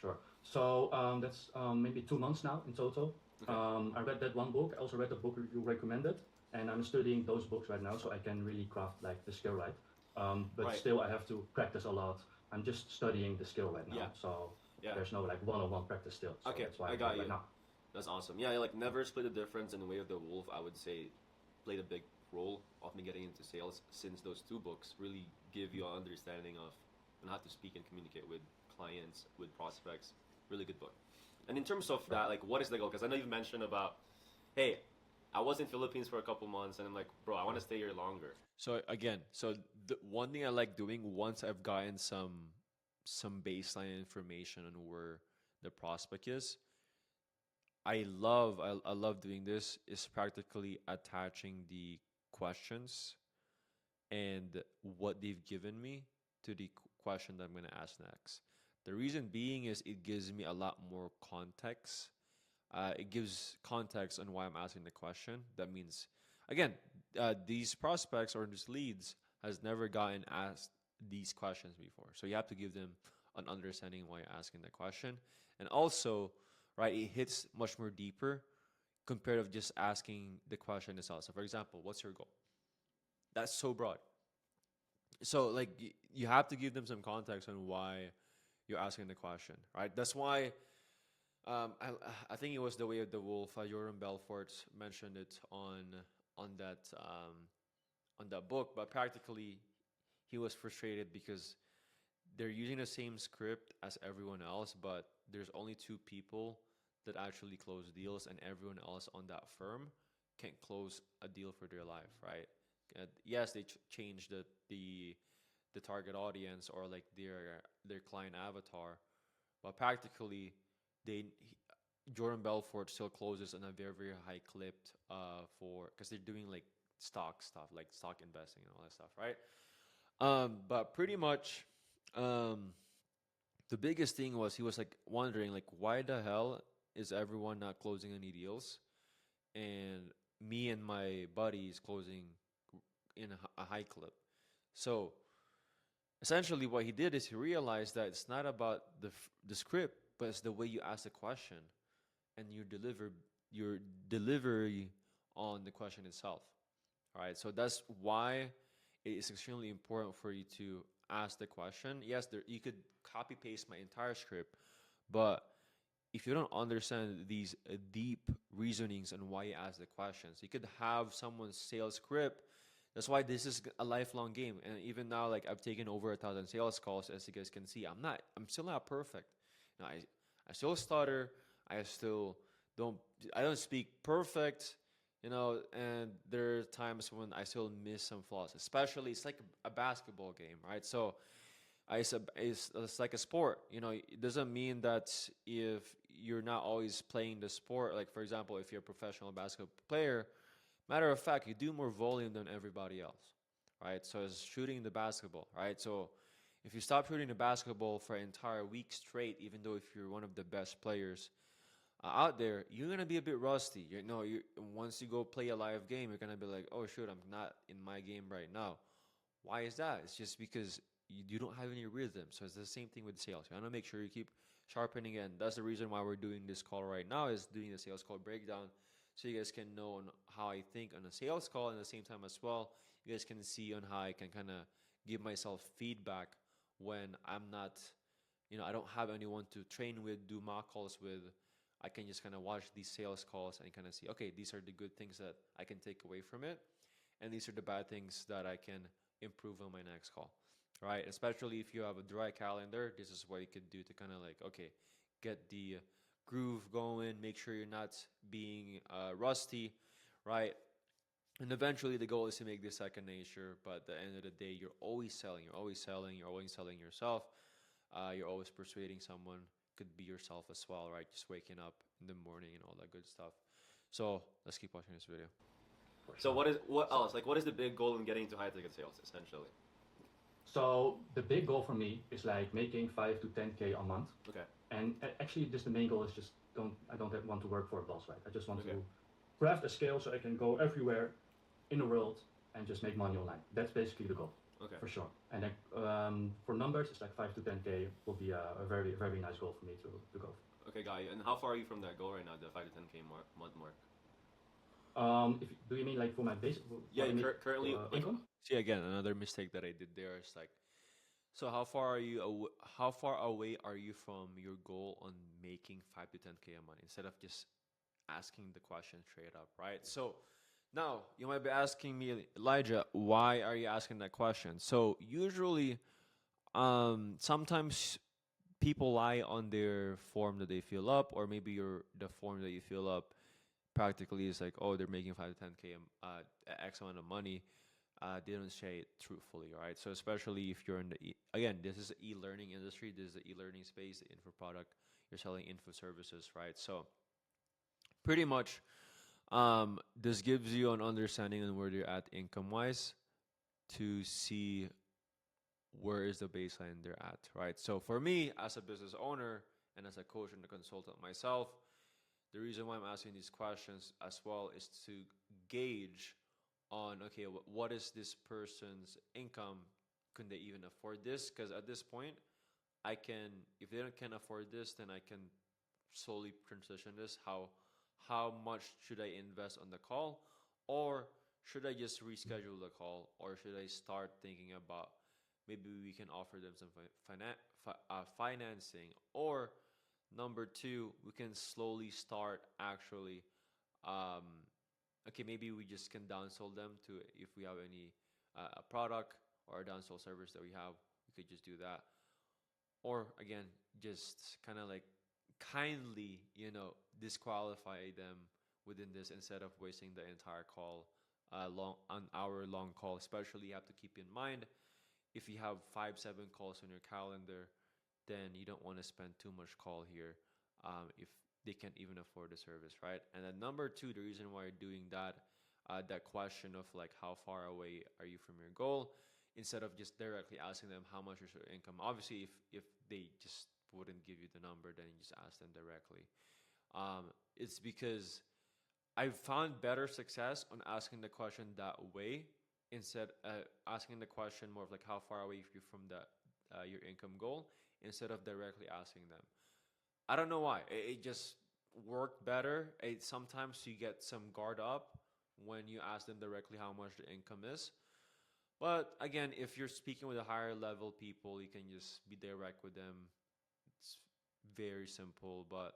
B: Sure. So that's maybe 2 months now in total.
C: Okay.
B: I read that one book. I also read the book you recommended, and I'm studying those books right now, so I can really craft like the skill right. But
C: Right.
B: still, I have to practice a lot. I'm just studying the skill right now,
C: Yeah.
B: so
C: Yeah.
B: there's no like one-on-one practice still. So
C: Okay,
B: that's why
C: I
B: I'm
C: got
B: here
C: you.
B: right now.
C: That's awesome. Yeah, like Never Split the Difference and The Way of the Wolf, I would say, played a big role of me getting into sales, since those two books really give you an understanding of how to speak and communicate with clients, with prospects. Really good book. And in terms of that, like, what is the goal? Because I know you've mentioned about, hey, I was in Philippines for a couple months, and I'm like, bro, I want to stay here longer.
A: So again, the one thing I like doing once I've gotten some baseline information on where the prospect is, I love doing this is practically attaching the questions and what they've given me to the question that I'm going to ask next. The reason being is it gives me a lot more context. It gives context on why I'm asking the question. That means, again, these prospects or these leads has never gotten asked these questions before. So you have to give them an understanding why you're asking the question. And also, right, it hits much more deeper compared to just asking the question itself. So for example, what's your goal? That's so broad. So like you have to give them some context on why you're asking the question, right? That's why I think it was The Way of the Wolf. Jordan Belfort mentioned it on that on that book, but practically he was frustrated because they're using the same script as everyone else, but there's only two people that actually close deals, and everyone else on that firm can't close a deal for their life, right? Yes, they changed the target audience or like their client avatar, but practically they Jordan Belfort still closes on a very very high clip for because they're doing like stock stuff like stock investing and all that stuff, right? But pretty much, um, the biggest thing was he was like wondering like why the hell is everyone not closing any deals, and me and my buddies closing in a high clip. So essentially, what he did is he realized that it's not about the script, but it's the way you ask the question and your delivery on the question itself. All right, so that's why it is extremely important for you to ask the question. Yes, you could copy paste my entire script, but if you don't understand these deep reasonings on why you ask the questions, you could have someone's sales script. That's why this is a lifelong game. And even now, like I've taken over 1,000 sales calls, as you guys can see. I'm still not perfect. You know, I still stutter. I still don't, I don't speak perfect, you know, and there are times when I still miss some flaws, especially it's like a basketball game, right? So it's like a sport, you know. It doesn't mean that if you're not always playing the sport, like for example, if you're a professional basketball player, matter of fact, you do more volume than everybody else, right? So it's shooting the basketball, right? So if you stop shooting the basketball for an entire week straight, even though if you're one of the best players out there, you're gonna be a bit rusty. Once you go play a live game, you're gonna be like, oh shoot, I'm not in my game right now. Why is that? It's just because you don't have any rhythm. So it's the same thing with sales. You want to make sure you keep sharpening it. And that's the reason why we're doing this call right now, is doing the sales call breakdown, so you guys can know on how I think on a sales call, and at the same time as well, you guys can see on how I can kind of give myself feedback when I'm not, I don't have anyone to train with, do mock calls with. I can just kind of watch these sales calls and kind of see, okay, these are the good things that I can take away from it, and these are the bad things that I can improve on my next call, right? Especially if you have a dry calendar, this is what you could do to kind of like, okay, get the groove going, make sure you're not being rusty, right? And eventually the goal is to make this second nature, but at the end of the day, you're always selling, you're always selling, you're always selling yourself, you're always persuading someone, could be yourself as well, right? Just waking up in the morning and all that good stuff. So let's keep watching this video.
C: So what else? Like, what is the big goal in getting into high ticket sales, essentially?
B: So the big goal for me is like making 5 to 10K a month.
C: Okay.
B: And actually, just the main goal is just I don't want to work for a boss, right? I just want
C: Okay.
B: to craft a scale so I can go everywhere in the world and just make money online. That's basically the goal.
C: Okay.
B: For sure. And then for numbers, it's like 5 to 10K will be a very, very nice goal for me to go.
C: Okay, got you. And how far are you from that goal right now, the 5 to 10K month mark?
B: Do you mean like for my basic?
C: Yeah, currently
B: income.
A: See, again, another mistake that I did there is like, so how far are you? How far away are you from your goal on making 5 to 10K a month? Instead of just asking the question straight up, right? So now you might be asking me, Elijah, why are you asking that question? So usually, sometimes people lie on their form that they fill up, or maybe the form that you fill up practically is like, oh, they're making 5 to 10K X amount of money. They don't say it truthfully, right? So especially if you're in again, this is the e-learning industry, this is the e-learning space, the info product, you're selling info services, right? So pretty much, this gives you an understanding on where you're at income-wise to see where is the baseline they're at, right? So for me, as a business owner and as a coach and a consultant myself, the reason why I'm asking these questions as well is to gauge on, okay, what is this person's income? Can they even afford this? Because at this point, I can, if they can afford this, then I can slowly transition this. How much should I invest on the call? Or should I just reschedule the call? Or should I start thinking about maybe we can offer them some financing? Or Number two, we can slowly start actually. Um, okay, maybe we just can downsell them to if we have any a product or a downsell service that we have, we could just do that. Or again, just kind of like kindly, disqualify them within this instead of wasting the entire call, an hour long call. Especially, you have to keep in mind if you have 5, 7 calls on your calendar, then you don't want to spend too much call here if they can't even afford the service, right? And then number two, the reason why you're doing that, that question of like how far away are you from your goal, instead of just directly asking them how much is your income. Obviously, if they just wouldn't give you the number, then you just ask them directly. It's because I've found better success on asking the question that way instead asking the question more of like how far away you from the your income goal instead of directly asking them. I don't know why. It just worked better. Sometimes you get some guard up when you ask them directly how much the income is. But again, if you're speaking with a higher level people, you can just be direct with them. It's very simple. But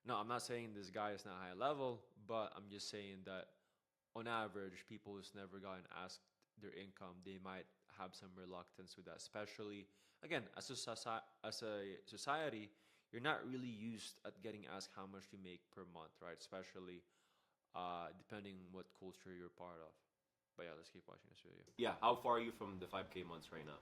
A: no, I'm not saying this guy is not high level, but I'm just saying that on average, people who's never gotten asked their income, they might have some reluctance with that. Especially, again, as a society, you're not really used at getting asked how much you make per month, right? Especially depending what culture you're part of. But yeah, let's keep watching this video.
C: Yeah, how far are you from the 5K months right now?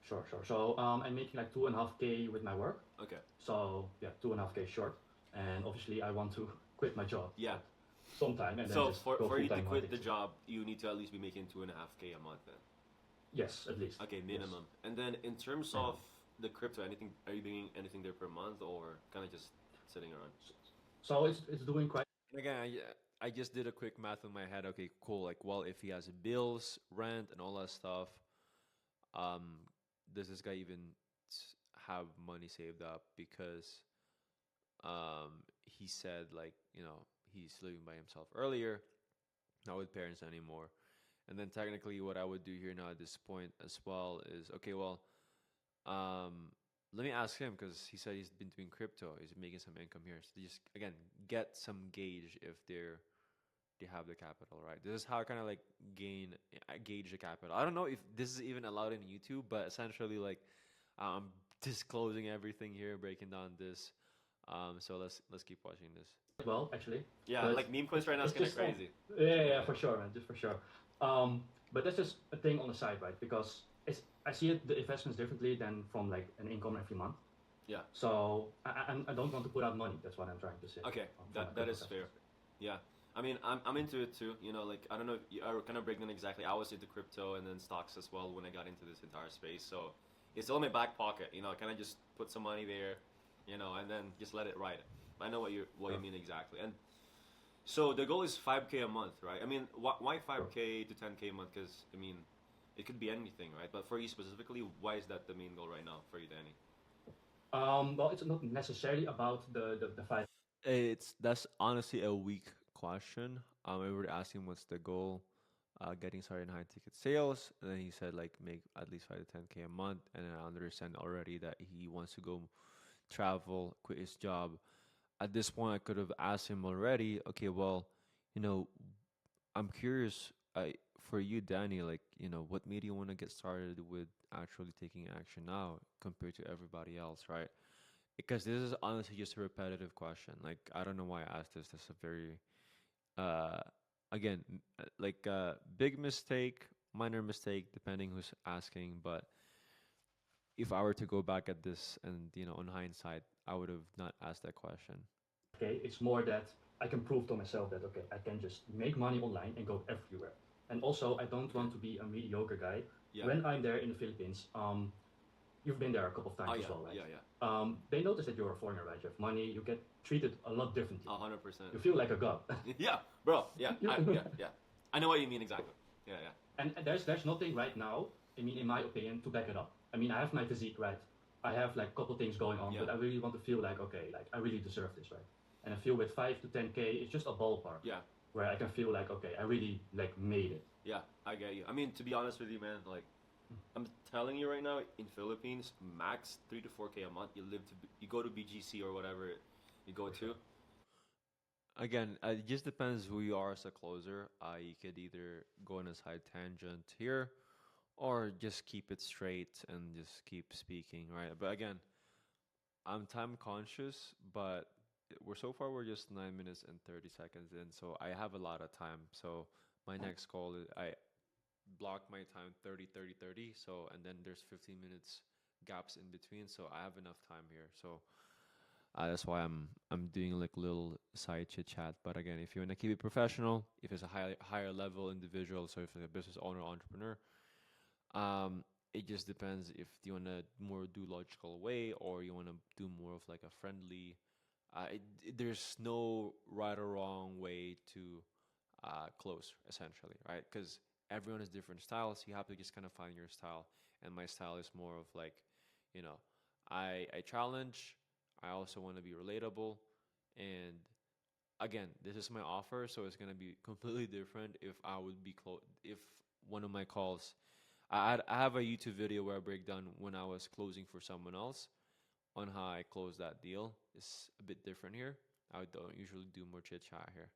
B: Sure, sure. So I'm making like 2.5K with my work.
C: Okay.
B: So yeah, 2.5K short. And obviously I want to quit my job.
C: Yeah.
B: Sometime and then
C: So
B: just
C: for
B: go
C: you to
B: full-time on
C: quit the
B: things.
C: job, you need to at least be making 2.5K a month then.
B: Yes, at least.
C: Okay,
B: Yes.
C: minimum. And then in terms
B: Minimum.
C: of the crypto, anything? Are you doing anything there per month or kind of just sitting around?
B: So it's doing quite.
A: And again, I just did a quick math in my head. Okay, cool. Like, well, if he has bills, rent, and all that stuff, um, does this guy even have money saved up? Because he said like he's living by himself earlier, not with parents anymore. And then technically, what I would do here now at this point as well is okay. Well, let me ask him because he said he's been doing crypto. He's making some income here. So just again get some gauge if they have the capital, right? This is how I kind of like gauge the capital. I don't know if this is even allowed in YouTube, but essentially like I'm disclosing everything here, breaking down this. So let's keep watching this.
B: Well, actually.
C: Yeah,
B: But
C: like meme coins right now is
B: it's
C: kind of
B: just all-
C: crazy.
B: Yeah, for sure, man, just for sure. But that's just a thing on the side, right? Because I see the investments differently than from like an income every month.
C: Yeah.
B: So I don't want to put out money. That's what I'm trying to say.
C: Okay,
B: from my
C: that
B: crypto
C: is fair.
B: investments.
C: Yeah, I mean, I'm into it too. Like I don't know if you are kind of breaking down exactly. I was into crypto and then stocks as well when I got into this entire space. So it's all in my back pocket. Kind of just put some money there, and then just let it ride. I know what you mean exactly. And so the goal is 5K a month, right? I mean, why 5K to 10K a month? Because I mean, it could be anything, right? But for you specifically, why is that the main goal right now for you, Danny?
B: Well, it's not necessarily about the five.
A: That's honestly a weak question. I would ask him what's the goal, getting started in high ticket sales, and then he said like make at least 5 to 10K a month, and then I understand already that he wants to go travel, quit his job. At this point, I could have asked him already. Okay, well, you know, I'm curious. For you, Danny, like what made you want to get started with actually taking action now compared to everybody else, right? Because this is honestly just a repetitive question. Like I don't know why I asked this. That's a very uh again like big mistake, minor mistake, depending who's asking. But if I were to go back at this and on hindsight, I would have not asked that question.
B: Okay, it's more that I can prove to myself that okay, I can just make money online and go everywhere. And also, I don't want to be a mediocre guy.
C: Yeah.
B: When I'm there in the Philippines, you've been there a couple of times
C: Oh
B: as
C: yeah,
B: well, right?
C: yeah.
B: They notice that you're a foreigner, right? You have money, you get treated a lot differently.
C: 100%.
B: You feel like a god.
C: Yeah, bro. Yeah, yeah. I know what you mean exactly. Yeah, yeah.
B: And there's nothing right now, I mean, in my opinion, to back it up. I mean, I have my physique, right? I have like a couple things going on,
C: Yeah.
B: but I really want to feel like, okay, like I really deserve this, right? And I feel with 5 to 10K, it's just a ballpark
C: Yeah.
B: where I can feel like, okay, I really like made it.
C: Yeah, I get you. I mean, to be honest with you, man, like I'm telling you right now, in Philippines, max 3 to 4K a month. You go to BGC or whatever you go
B: For
C: to.
B: sure.
A: Again, it just depends who you are as a closer. You could either go on a side tangent here, or just keep it straight and just keep speaking, right? But again, I'm time conscious, but we're just 9 minutes and 30 seconds in, so I have a lot of time. So my next call is I block my time 30, 30, 30. So and then there's 15 minutes gaps in between, so I have enough time here. So that's why I'm doing like little side chit chat. But again, if you want to keep it professional, if it's a higher level individual, so if it's a business owner, entrepreneur, it just depends if you want to more do logical way or you want to do more of like a friendly. There's no right or wrong way to close essentially, right? Because everyone has different styles. You have to just kind of find your style. And my style is more of like, you know, I challenge. I also want to be relatable, and again, this is my offer, so it's gonna be completely different if I would be if one of my calls. I have a YouTube video where I break down when I was closing for someone else on how I closed that deal. It's a bit different here. I don't usually do more chit chat here.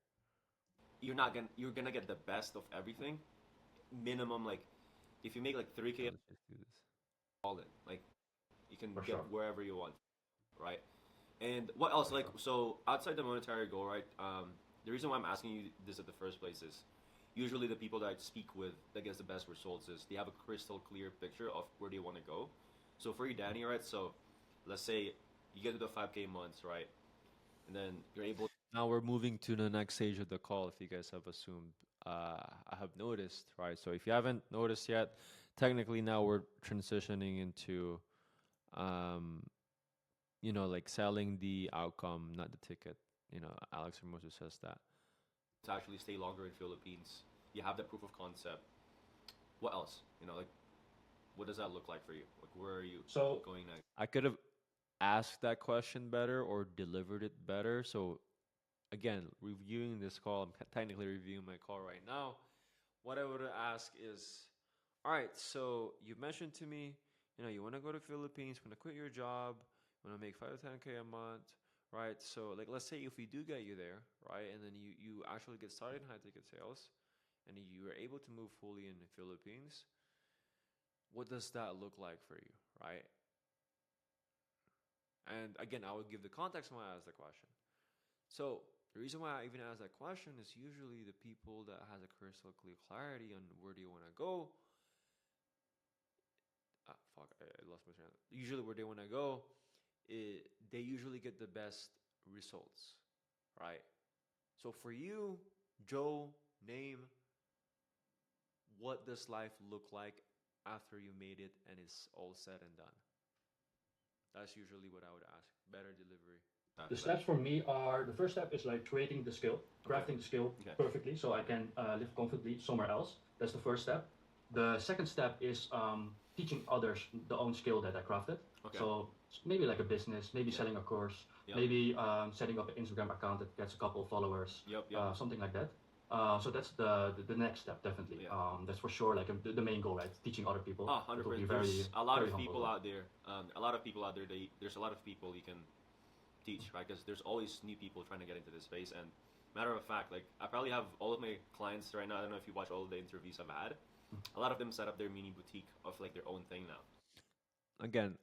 C: You're gonna get the best of everything. Minimum, like, if you make like
A: Yeah,
C: 3K
A: let's just do this.
C: all in, like, you can
B: For
C: get
B: sure.
C: wherever you want, right? And what else?
B: For
C: Like,
B: sure.
C: so outside the monetary goal, right? The reason why I'm asking you this at the first place is usually the people that I speak with that gets the best results is they have a crystal clear picture of where they want to go. So for you, Danny, right? So let's say you get to the 5K months, right? And then you're able.
A: Now we're moving to the next stage of the call. If you guys have assumed, I have noticed, right? So if you haven't noticed yet, technically now we're transitioning into, um, like selling the outcome, not the ticket. Alex Hermoso says that.
C: to actually stay longer in Philippines. You have the proof of concept. What else? Like, what does that look like for you? Like, where are you
B: So
C: going next?
A: I could have asked that question better or delivered it better. So again, reviewing this call, I'm technically reviewing my call right now. What I would ask is, all right, so you mentioned to me, you want to go to Philippines, want to quit your job, want to make 5 to 10K a month, right? So like, let's say if we do get you there, right, and then you actually get started in high ticket sales, and you are able to move fully in the Philippines, what does that look like for you, right? And again, I would give the context when I ask the question. So the reason why I even ask that question is usually the people that has a crystal clear clarity on where do you want to go. Fuck, I lost my train. Usually where they want to go, they usually get the best results, right? So for you, Joe, name, what does life look like after you made it and it's all said and done? That's usually what I would ask. Better delivery.
B: the steps for me are the first step is like creating the skill,
C: Okay.
B: crafting the skill
C: Okay.
B: perfectly so I can live confidently somewhere else. That's the first step. The second step is teaching others the own skill that I crafted.
C: Okay.
B: So maybe like a business, maybe
C: Yeah.
B: selling a course,
C: Yep.
B: maybe setting up an Instagram account that gets a couple of followers,
C: Yep.
B: something like that. So that's the next step definitely.
C: Yeah.
B: That's for sure like the main goal, right? Teaching other people.
C: Ah,
B: It will
C: 100%.
B: be very
C: There's a lot
B: very
C: of
B: humble.
C: people out there. A lot of people out there. There's a lot of people you can teach, right? Because there's always new people trying to get into this space. And matter of fact, like, I probably have all of my clients right now. I don't know if you watch all of the interviews I've had. A lot of them set up their mini boutique of like their own thing now.
A: Again,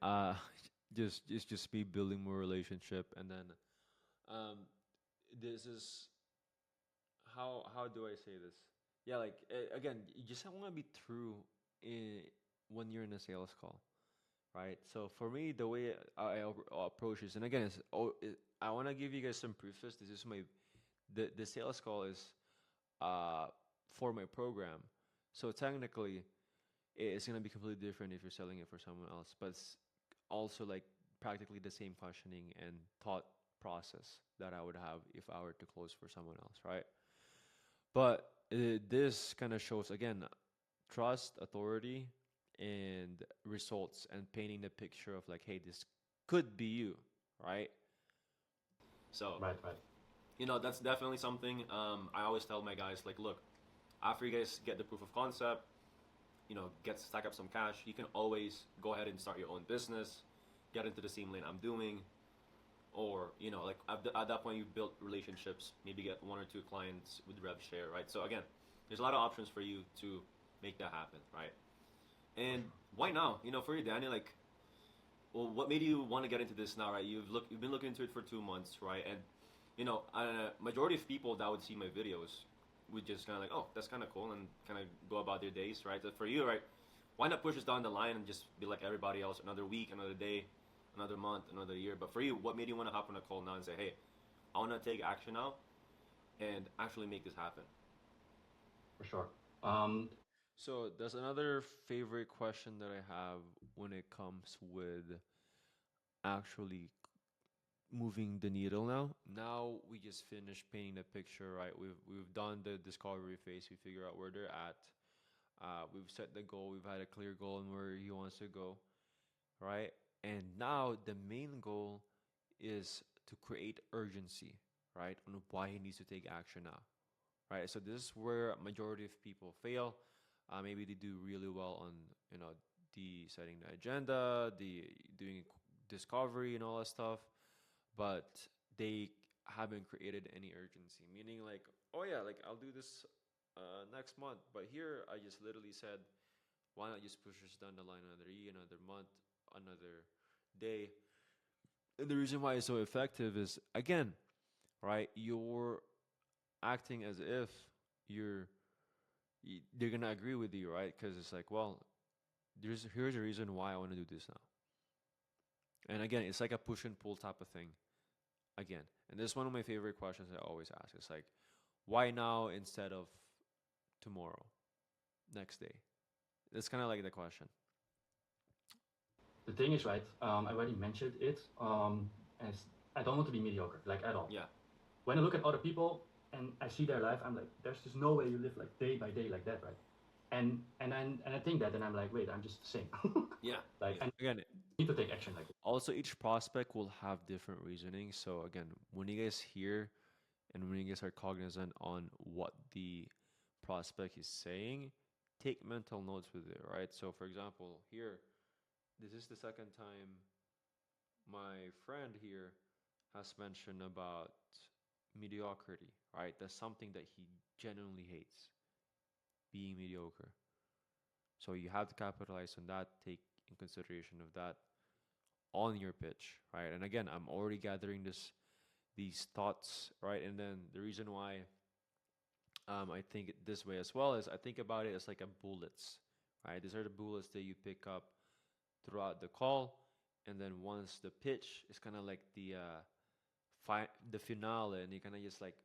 A: just be building more relationship, and then, this is how do I say this? Yeah, like, again, you just want to be true in when you're in a sales call, right? So for me, the way I approach this, and again, I want to give you guys some preface. This is the sales call is uh for my program, so technically it's gonna be completely different if you're selling it for someone else, but it's also like practically the same questioning and thought process that I would have if I were to close for someone else, right? But this kind of shows again trust, authority, and results, and painting the picture of like, hey, this could be you, right?
C: So,
B: Right, right.
C: that's definitely something I always tell my guys, like, look, after you guys get the proof of concept, stack up some cash, you can always go ahead and start your own business, get into the same lane I'm doing, or like at that point you built relationships, maybe get one or two clients with rev share, right? So again, there's a lot of options for you to make that happen, right? And why now? For you, Danny, like, well, what made you want to get into this now, right? You've been looking into it for 2 months, right? And majority of people that would see my videos would just kind of like, oh, that's kind of cool, and kind of go about their days, right? But for you, right, why not push us down the line and just be like everybody else, another week, another day, another month, another year? But for you, what made you want to hop on a call now and say, hey, I want to take action now and actually make this happen?
B: For sure.
A: So there's another favorite question that I have when it comes with actually moving the needle now. Now we just finished painting the picture, right? We've done the discovery phase. We figure out where they're at. We've set the goal. We've had a clear goal on where he wants to go, right? And now the main goal is to create urgency, right, on why he needs to take action now, right? So this is where a majority of people fail. Maybe they do really well on the setting the agenda, the doing discovery and all that stuff, but they haven't created any urgency. Meaning like, oh yeah, like I'll do this next month, but here I just literally said, why not just push this down the line another year, another month, another day? And the reason why it's so effective is again, right? You're acting as if you're they're gonna agree with you, right? Because it's like, well, here's a reason why I want to do this now. And again, it's like a push and pull type of thing. Again, and this is one of my favorite questions I always ask. It's like, why now instead of tomorrow, next day? That's kind of like the question.
B: The thing is, right, I already mentioned it, as I don't want to be mediocre, like at all.
C: Yeah.
B: When I look at other people and I see their life, I'm like, there's just no way you live like day by day like that, right? And I think that, and I'm like, wait, I'm just the same.
C: Yeah.
B: Like, I
A: Again,
B: need to take action like this.
A: also each prospect will have different reasoning. So again, when you guys hear and when you guys are cognizant on what the prospect is saying, take mental notes with it, right? So for example, here, this is the second time my friend here has mentioned about mediocrity, right? That's something that he genuinely hates, being mediocre. So you have to capitalize on that, take in consideration of that on your pitch, right? And again, I'm already gathering these thoughts, right? And then the reason why I think it this way as well is I think about it as like a bullets, right? These are the bullets that you pick up throughout the call, and then once the pitch is kind of like the finale, and you kind of just like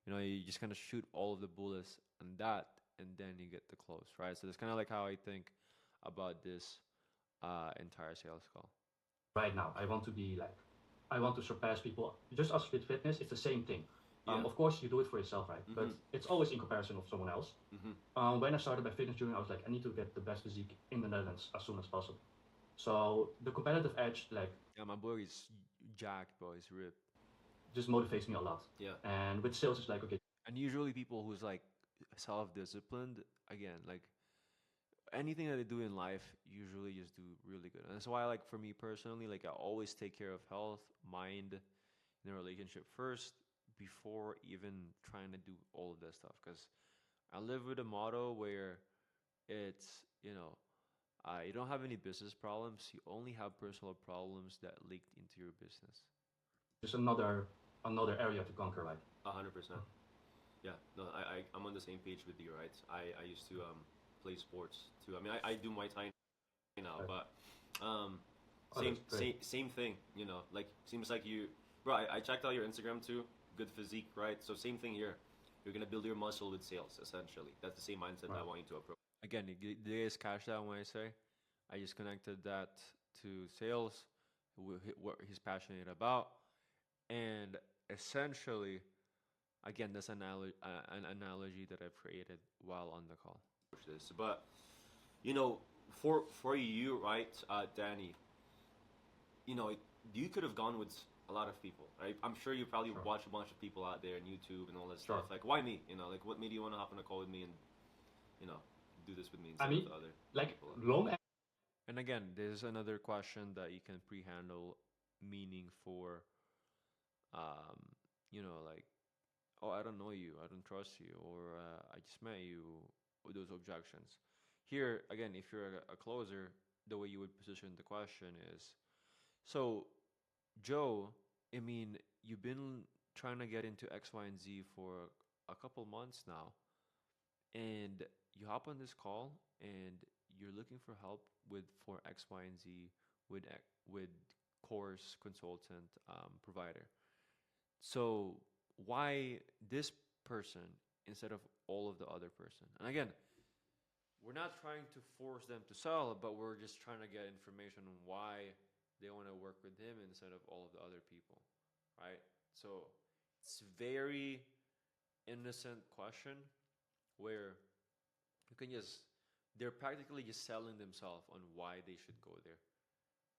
A: you just kind of shoot all of the bullets on that, and then you get the close, right? So that's kind of like how I think about this entire sales call.
B: Right now, I want to surpass people. Just as with fitness, it's the same thing.
C: Yeah.
B: Of course, you do it for yourself, right? But it's always in comparison of someone else. When I started my fitness journey, I was like, I need to get the best physique in the Netherlands as soon as possible. So the competitive edge, like,
A: Yeah, my boy is jacked, bro. He's ripped.
B: just motivates me a lot.
C: Yeah.
B: And with sales, it's like, okay,
A: And usually people who's like self-disciplined, again, like anything that they do in life, usually just do really good. And that's why, like for me personally, like I always take care of health, mind, and the relationship first before even trying to do all of that stuff. Because I live with a motto where it's you don't have any business problems. You only have personal problems that leaked into your business.
B: just another area to conquer, right?
C: 100%. Yeah. No, I'm on the same page with you, right? I used to play sports too. I mean, I do Muay Thai now,
B: Right.
C: but
B: Oh,
C: same
B: that's great.
C: same thing. Like seems like you, bro. I checked out your Instagram too. Good physique, right? So same thing here. You're gonna build your muscle with sales, essentially. That's the same mindset I
B: Right.
C: want you to approach.
A: Again, you guys catch that when I say I just connected that to sales, what he's passionate about, and essentially, again, that's an analogy that I've created while on the call.
C: This, but for you, right, Danny, you could have gone with a lot of people, right? I'm sure you probably
B: Sure.
C: watch a bunch of people out there on YouTube and all that
B: Sure.
C: stuff. Like, why me? Like, what made you want to hop on a call with me and, you know, do this with me
B: I
C: instead
B: mean,
C: of the other
B: like
C: people?
B: long
A: And again, there's another question that you can pre-handle, meaning for, um, like, oh, I don't know you, I don't trust you, or I just met you, with those objections. Here, again, if you're a closer, the way you would position the question is, so, Joe, I mean, you've been trying to get into X, Y, and Z for a couple months now, and you hop on this call and you're looking for help with for X, Y, and Z with course consultant provider. So why this person instead of all of the other person? And again, we're not trying to force them to sell, but we're just trying to get information on why they want to work with him instead of all of the other people, right? So it's very innocent question where you can just they're practically just selling themselves on why they should go there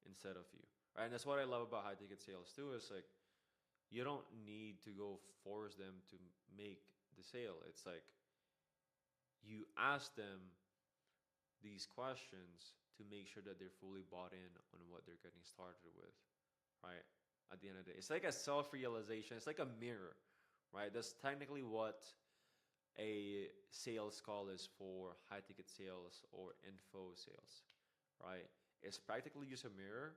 A: instead of you, right? And that's what I love about high ticket sales too. Is like you don't need to go force them to make the sale. It's like you ask them these questions to make sure that they're fully bought in on what they're getting started with, right? At the end of the day, it's like a self-realization. It's like a mirror, right? That's technically what a sales call is for high ticket sales or info sales, right? It's practically just a mirror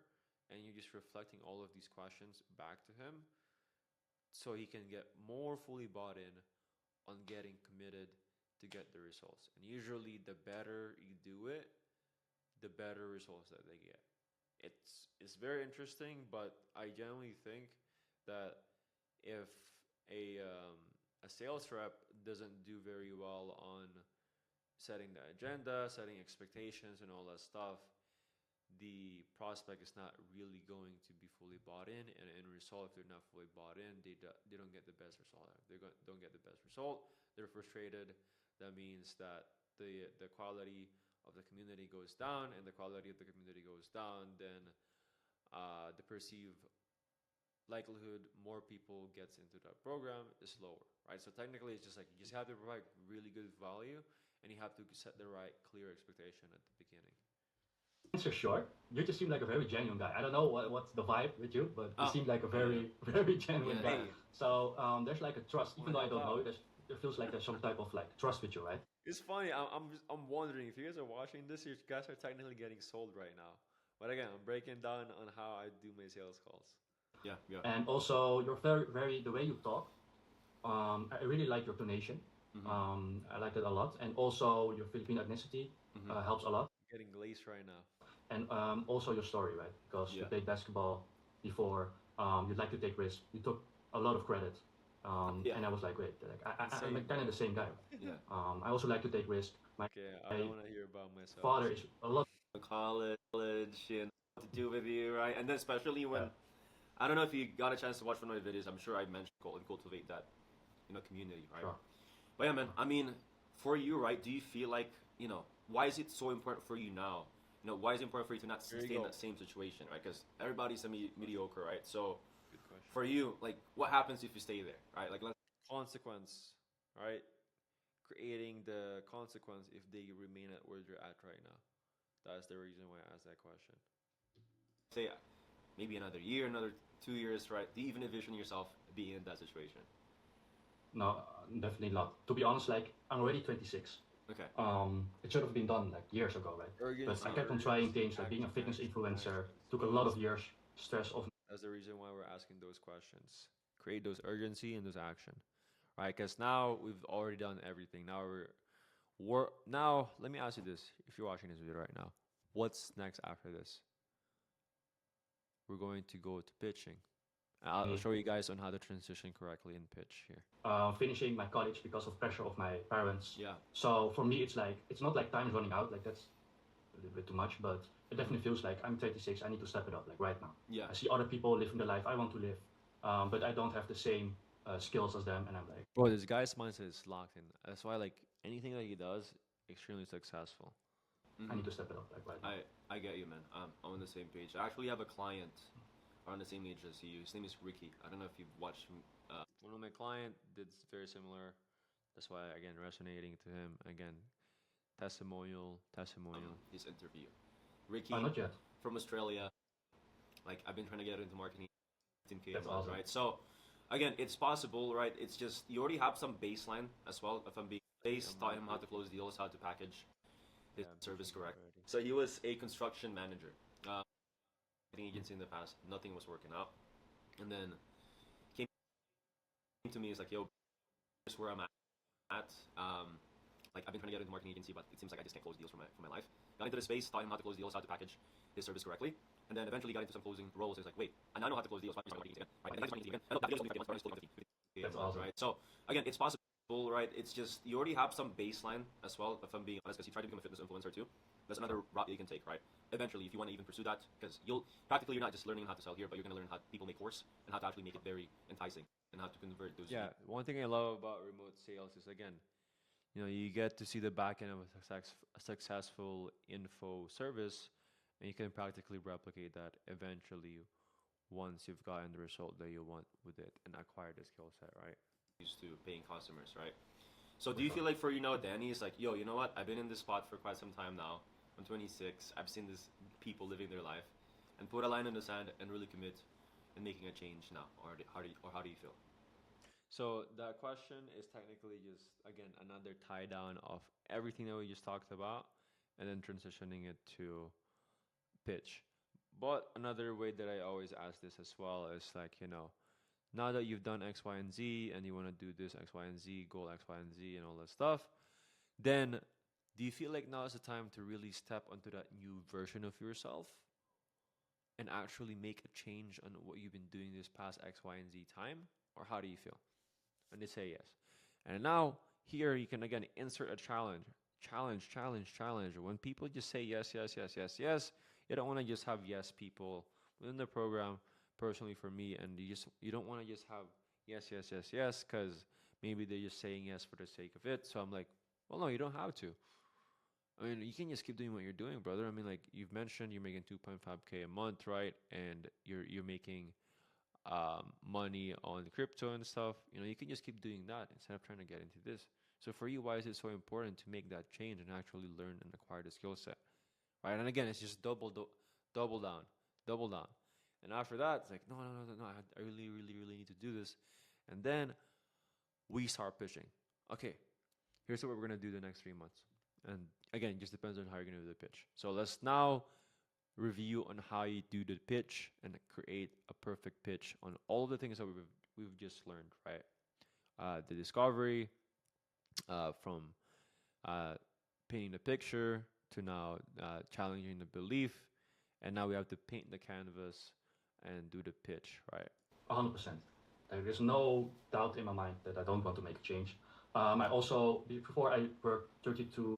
A: and you're just reflecting all of these questions back to him so he can get more fully bought in on getting committed to get the results. And usually the better you do it, the better results that they get. It's very interesting, but I generally think that if a a sales rep doesn't do very well on setting the agenda, setting expectations, and all that stuff, the prospect is not really going to be fully bought in. And in result, if they're not fully bought in, they don't get the best result. Don't get the best result. They're frustrated. That means that the quality of the community goes down, and the quality of the community goes down, then the perceived likelihood more people gets into that program is lower, right? So technically, it's just like you just have to provide really good value, and you have to set the right clear expectation at the beginning.
B: answer short, you just seem like a very genuine guy. I don't know what's the vibe with you, but you
C: Oh,
B: seem like a very, very genuine
C: Yeah.
B: guy.
A: Hey,
B: So there's like a trust, even though I
A: help
B: don't know you,
A: out.
B: there feels like there's some type of like trust with you, right?
A: It's funny. I'm wondering if you guys are watching this, you guys are technically getting sold right now. But again, I'm breaking down on how I do my sales calls.
C: Yeah, yeah.
B: And also, you're very, very the way you talk. I really like your tonation. I like it a lot, and also your Filipino ethnicity helps a lot,
A: I'm getting glazed right now.
B: and also your story, right? Because you
C: Yeah.
B: played basketball before. You'd like to take risks. You took a lot of credit,
C: Yeah.
B: and I was like, wait, like I'm
A: Insane,
B: kind of
A: bro.
B: the same guy.
C: Yeah.
B: I also like to take risks. My
A: Okay, I don't want to hear about myself.
B: father is a lot.
C: College, and what to do with you, right? And then especially when
B: Yeah.
C: I don't know if you got a chance to watch one of my videos. I'm sure I mentioned cultivate that, community, right?
B: Sure.
C: But yeah, man. I mean, for you, right? Do you feel like why is it so important for you now? Why is it important for you to not
A: Here you
C: stay in
A: go.
C: that same situation, right? Because everybody's mediocre, right? So
A: Good question.
C: for you, like, what happens if you stay there, right? Like, let's
A: Consequence, right? Creating the consequence if they remain at where they're at right now. That's the reason why I asked that question.
C: say maybe another year, another 2 years, right? Do you even envision yourself being in that situation?
B: No, definitely not. To be honest, like I'm already 26.
C: Okay.
B: It should have been done like years ago, right?
A: Urgency,
B: But I kept on trying
A: urgency,
B: things like being a
A: action,
B: fitness
A: action,
B: influencer.
A: action.
B: Took a lot of years, stress of
A: That's the reason why we're asking those questions. Create those urgency and those action, right? Because now we've already done everything. Now we're now. Let me ask you this: if you're watching this video right now, what's next after this? We're going to go to pitching. I'll show you guys on how to transition correctly in pitch here.
B: finishing my college because of pressure of my parents.
C: Yeah.
B: So for me, it's like it's not like time is running out. Like that's a little bit too much, but it definitely feels like I'm 26. I need to step it up like right now.
C: Yeah.
B: I see other people living the life I want to live, but I don't have the same skills as them, and I'm like,
A: Bro, this guy's mindset is locked in. That's why like anything that he does, extremely successful.
B: I need to step it up like right now.
C: I get you, man. I'm on the same page. I actually have a client around the same age as you. His name is Ricky. I don't know if you've watched him.
A: One of my client did very similar. That's why again resonating to him again. testimonial.
C: His interview. Ricky
B: Not yet.
C: from Australia. Like I've been trying to get into marketing, 15K a
B: That's
C: month,
B: awesome.
C: right? So again, it's possible, right? It's just you already have some baseline as well. If I'm being base, taught him how to close deals, how to package his
A: Yeah, I'm
C: service
A: pushing
C: correct.
A: already.
C: So he was a construction manager, marketing agency in the past. Nothing was working out, and then came to me. He's like, "Yo, here's where I'm at. Like I've been trying to get into marketing agency, but it seems like I just can't close deals for my life." Got into the space, taught him how to close deals, how to package his service correctly, and then eventually got into some closing roles. He's like, "Wait, and I know how to close deals. Why am I marketing again? Right? And then marketing again. And that deal was only 50 months, 50
B: That's
C: months,
B: awesome.
C: right? So again, it's possible, right? It's just you already have some baseline as well. If I'm being honest, because you try to become a fitness influencer too. That's another route that you can take, right? Eventually, if you want to even pursue that, because you're not just learning how to sell here, but you're going to learn how people make course and how to actually make it very enticing and how to convert those.
A: Yeah, one thing I love about remote sales is, again, you get to see the back end of a successful info service, and you can practically replicate that eventually once you've gotten the result that you want with it and acquire the skill set, right?
C: Used to paying customers, right? So do you feel like for Danny is like, yo, you know what? I've been in this spot for quite some time now. I'm 26. I've seen this people living their life, and put a line in the sand and really commit in making a change now, or how do you feel?
A: So that question is technically just, again, another tie down of everything that we just talked about, and then transitioning it to pitch. But another way that I always ask this as well is like, now that you've done X, Y, and Z, and you want to do this X, Y, and Z, goal X, Y, and Z, and all that stuff, then do you feel like now is the time to really step onto that new version of yourself and actually make a change on what you've been doing this past X, Y, and Z time? Or how do you feel? And they say yes. And now here you can again insert a challenge. Challenge. When people just say yes, yes, yes, yes, yes, you don't want to just have yes people within the program. Personally, for me, and you don't want to just have yes, yes, yes, yes, because maybe they're just saying yes for the sake of it. So I'm like, well, no, you don't have to. I mean, you can just keep doing what you're doing, brother. I mean, like you've mentioned, you're making 2.5K a month, right? And you're making money on crypto and stuff. You can just keep doing that instead of trying to get into this. So for you, why is it so important to make that change and actually learn and acquire the skill set, right? And again, it's just double down, double down. And after that, it's like, no, I really, really, really need to do this. And then we start pitching. Okay, here's what we're gonna do the next 3 months. And again, it just depends on how you're gonna do the pitch. So let's now review on how you do the pitch and create a perfect pitch on all the things that we've just learned, right? The discovery, from painting the picture to now challenging the belief, and now we have to paint the canvas and do the pitch, right?
B: 100%. There is no doubt in my mind that I don't want to make a change. I also, before I worked 32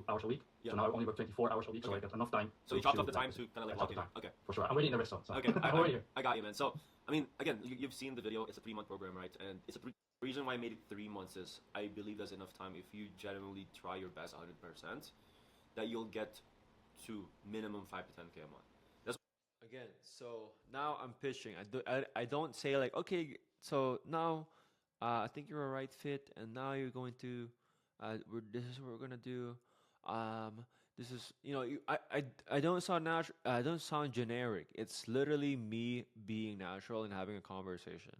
B: hours a week,
C: Yeah.
B: so now I only work 24 hours a week, so
C: Okay.
B: I get enough time.
C: So you chopped off the time to kind of like lock in. Okay.
B: For sure. I'm already in the restaurant. So
C: Okay,
B: I'm already here.
C: I got you, man. So, I mean, again, you've seen the video. It's a 3-month program, right? And it's reason why I made it 3 months is I believe there's enough time if you genuinely try your best 100% that you'll get to minimum 5 to 10K a month. That's
A: Again, so now I'm pitching. I don't say like, okay, so now I think you're a right fit, and now you're going to, this is what we're gonna do. This is, I don't sound natural. I don't sound generic. It's literally me being natural and having a conversation.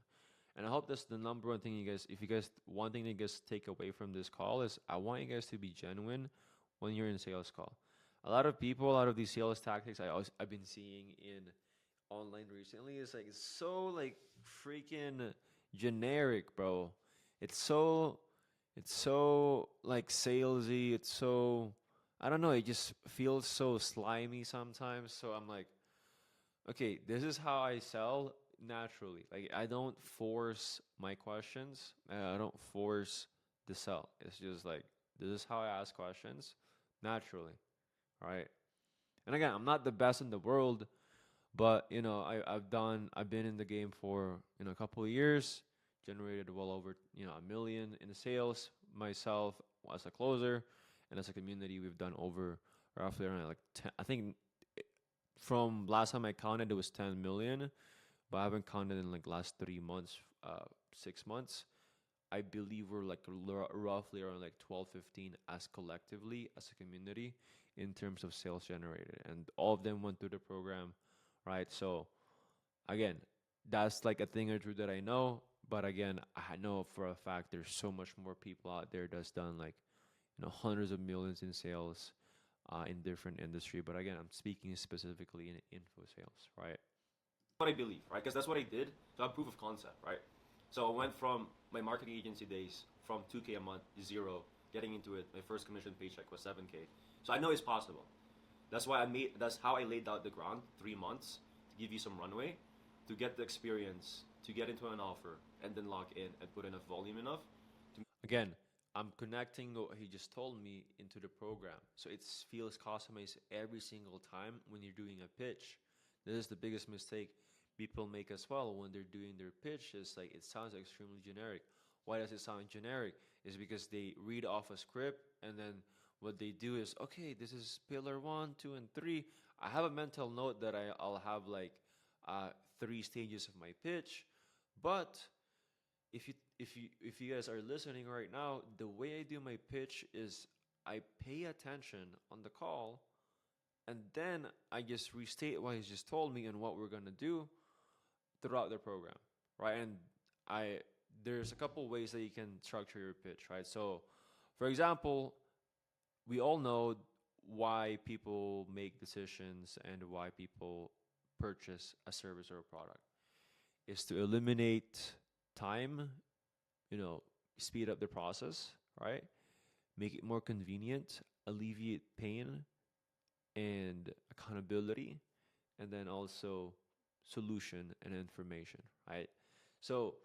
A: And I hope that's the number one thing you guys, if you guys, one thing that you guys take away from this call is I want you guys to be genuine when you're in sales call. A lot of people, a lot of these sales tactics I've been seeing in online recently is like, it's so like freaking generic, bro. It's so like salesy. It's so, I don't know, it just feels so slimy sometimes. So I'm like, okay, this is how I sell naturally. Like I don't force my questions. I don't force the sell. It's just like this is how I ask questions naturally, right? And again, I'm not the best in the world, but I've been in the game for a couple of years, generated well over a million in sales myself as a closer, and as a community, we've done over roughly around like 10, I think from last time I counted, it was 10 million, but I haven't counted in like last 3 months, 6 months. I believe we're like roughly around like 12, 15 as collectively as a community in terms of sales generated, and all of them went through the program, right? So again, that's like a thing or two that I know, but again, I know for a fact there's so much more people out there that's done like, hundreds of millions in sales in different industry. But again, I'm speaking specifically in info sales, right?
C: What I believe, right? Because that's what I did. So I have proof of concept, right? So I went from my marketing agency days from 2K a month to zero, getting into it. My first commission paycheck was 7K. So I know it's possible. That's how I laid out the ground 3 months to give you some runway, to get the experience, to get into an offer, and then log in and put enough volume enough.
A: Again, I'm connecting what he just told me into the program. So it feels customized every single time when you're doing a pitch. This is the biggest mistake people make as well when they're doing their pitch. Is like it sounds extremely generic. Why does it sound generic? Is because they read off a script and then what they do is, okay, this is pillar 1, 2, and 3. I have a mental note that I'll have like 3 stages of my pitch, but if you guys are listening right now, the way I do my pitch is I pay attention on the call, and then I just restate what he's just told me and what we're gonna do throughout the program, right? And I there's a couple ways that you can structure your pitch, right? So, for example, we all know why people make decisions and why people purchase a service or a product is to eliminate time, you know, speed up the process, right? Make it more convenient, alleviate pain and accountability, and then also solution and information, right? So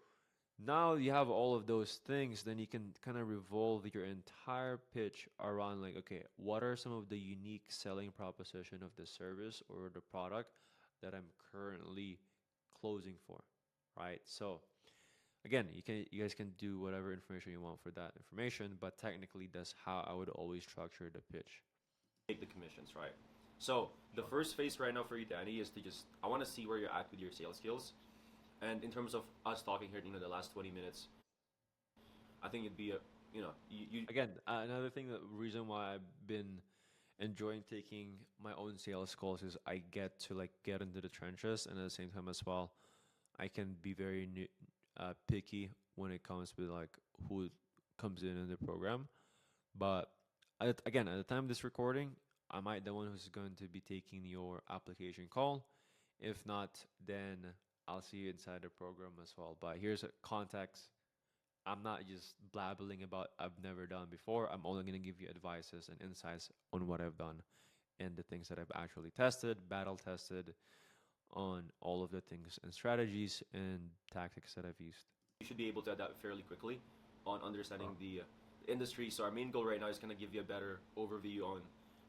A: now you have all of those things, then you can kind of revolve your entire pitch around like, okay, what are some of the unique selling proposition of the service or the product that I'm currently closing for, right? So again, you guys can do whatever information you want for that information, but technically that's how I would always structure the pitch.
C: Take the commissions, right? So the first phase right now for you, Danny, is to just I want to see where you're at with your sales skills, and in terms of us talking here, the last 20 minutes, I think it'd be a you
A: Again, another thing, the reason why I've been enjoying taking my own sales calls is I get to like get into the trenches, and at the same time as well, I can be very picky when it comes with like who comes in the program. But again, at the time of this recording, I might the one who's going to be taking your application call. If not, then I'll see you inside the program as well. But here's a context. I'm not just blabbling about I've never done before. I'm only going to give you advices and insights on what I've done and the things that I've actually tested, battle tested on all of the things and strategies and tactics that I've used.
C: should be able to adapt fairly quickly on understanding the industry. So our main goal right now is going to give you a better overview on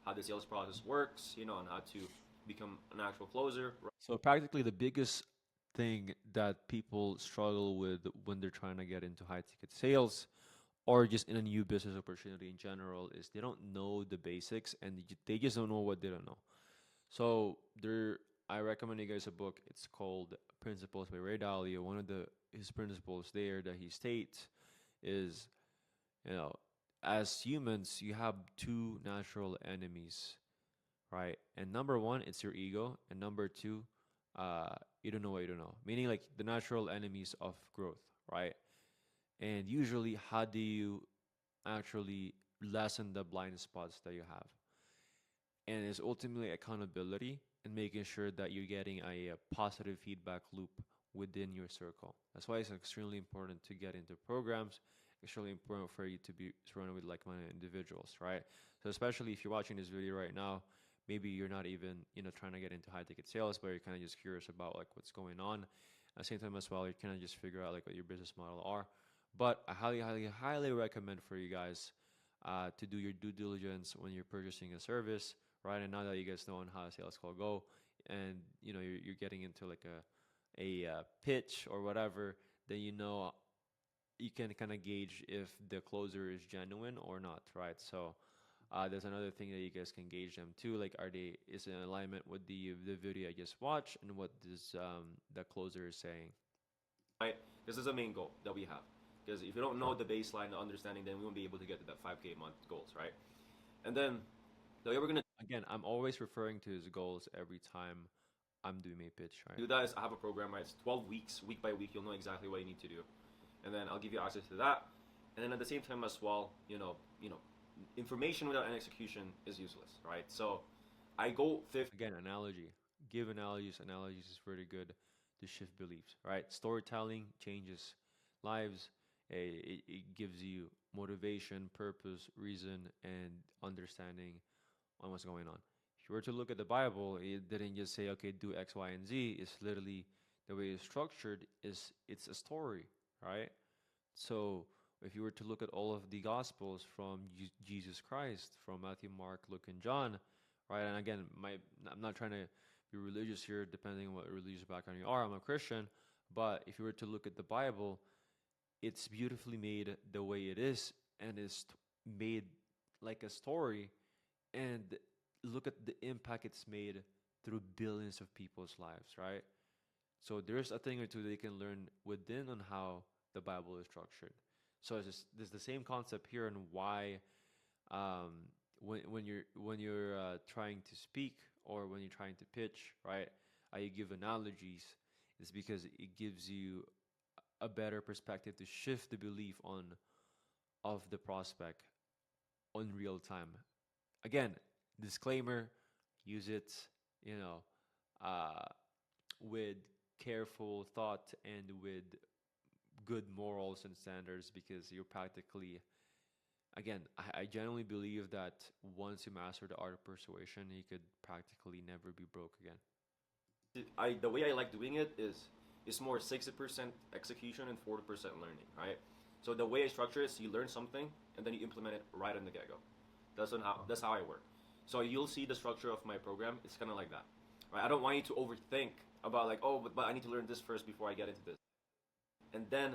C: how the sales process works, on how to become an actual closer.
A: So practically the biggest thing that people struggle with when they're trying to get into high ticket sales or just in a new business opportunity in general is they don't know the basics and they just don't know what they don't know. So I recommend you guys a book. It's called Principles by Ray Dalio. One of his principles there that he states is, as humans, you have two natural enemies, right? And number one, it's your ego, and number two, you don't know what you don't know. Meaning, like the natural enemies of growth, right? And usually, how do you actually lessen the blind spots that you have? And it's ultimately accountability and making sure that you're getting a positive feedback loop within your circle. That's why it's extremely important to get into programs. Extremely important for you to be surrounded with like-minded individuals, right? So especially if you're watching this video right now, maybe you're not even trying to get into high-ticket sales, but you're kind of just curious about like what's going on. At the same time as well, you kind of just figure out like what your business model are. But I highly, highly, highly recommend for you guys to do your due diligence when you're purchasing a service, right? And now that you guys know on how a sales call go, and you're getting into like a pitch or whatever, then you can kind of gauge if the closer is genuine or not, right? So there's another thing that you guys can gauge them too. Like, is it in alignment with the video I just watched and what this the closer is saying?
C: Right? This is a main goal that we have. Because if you don't know the baseline, the understanding, then we won't be able to get to that 5K a month goals, right? And then the way we're gonna
A: Again, I'm always referring to his goals every time I'm doing my pitch, right?
C: do that is I have a program, right? It's 12 weeks, week by week. You'll know exactly what you need to do, and then I'll give you access to that. And then at the same time as well, information without an execution is useless, right? So I go fifth.
A: Again, analogy. Give analogies. Analogies is very good to shift beliefs, right? Storytelling changes lives. It gives you motivation, purpose, reason, and understanding on what's going on. If you were to look at the Bible, it didn't just say, okay, do X, Y, and Z. It's literally the way it's structured is it's a story, right? So if you were to look at all of the Gospels from Jesus Christ, from Matthew, Mark, Luke, and John, right? And again, I'm not trying to be religious here, depending on what religious background you are. I'm a Christian, but if you were to look at the Bible, it's beautifully made the way it is, and it's made like a story. And look at the impact it's made through billions of people's lives, right? So there's a thing or two they can learn within on how the Bible is structured. So there's the same concept here, and why when you're trying to speak or when you're trying to pitch, right? You give analogies. It's because it gives you a better perspective to shift the belief of the prospect on real time. Again, disclaimer: use it, with careful thought and with good morals and standards, because you're practically, again, I genuinely believe that once you master the art of persuasion, you could practically never be broke again.
C: The way I like doing it is it's more 60% execution and 40% learning, right? So the way I structure it is you learn something and then you implement it right on the get-go. That's how I work. So you'll see the structure of my program. It's kind of like that, right? I don't want you to overthink about like, oh, but I need to learn this first before I get into this. And then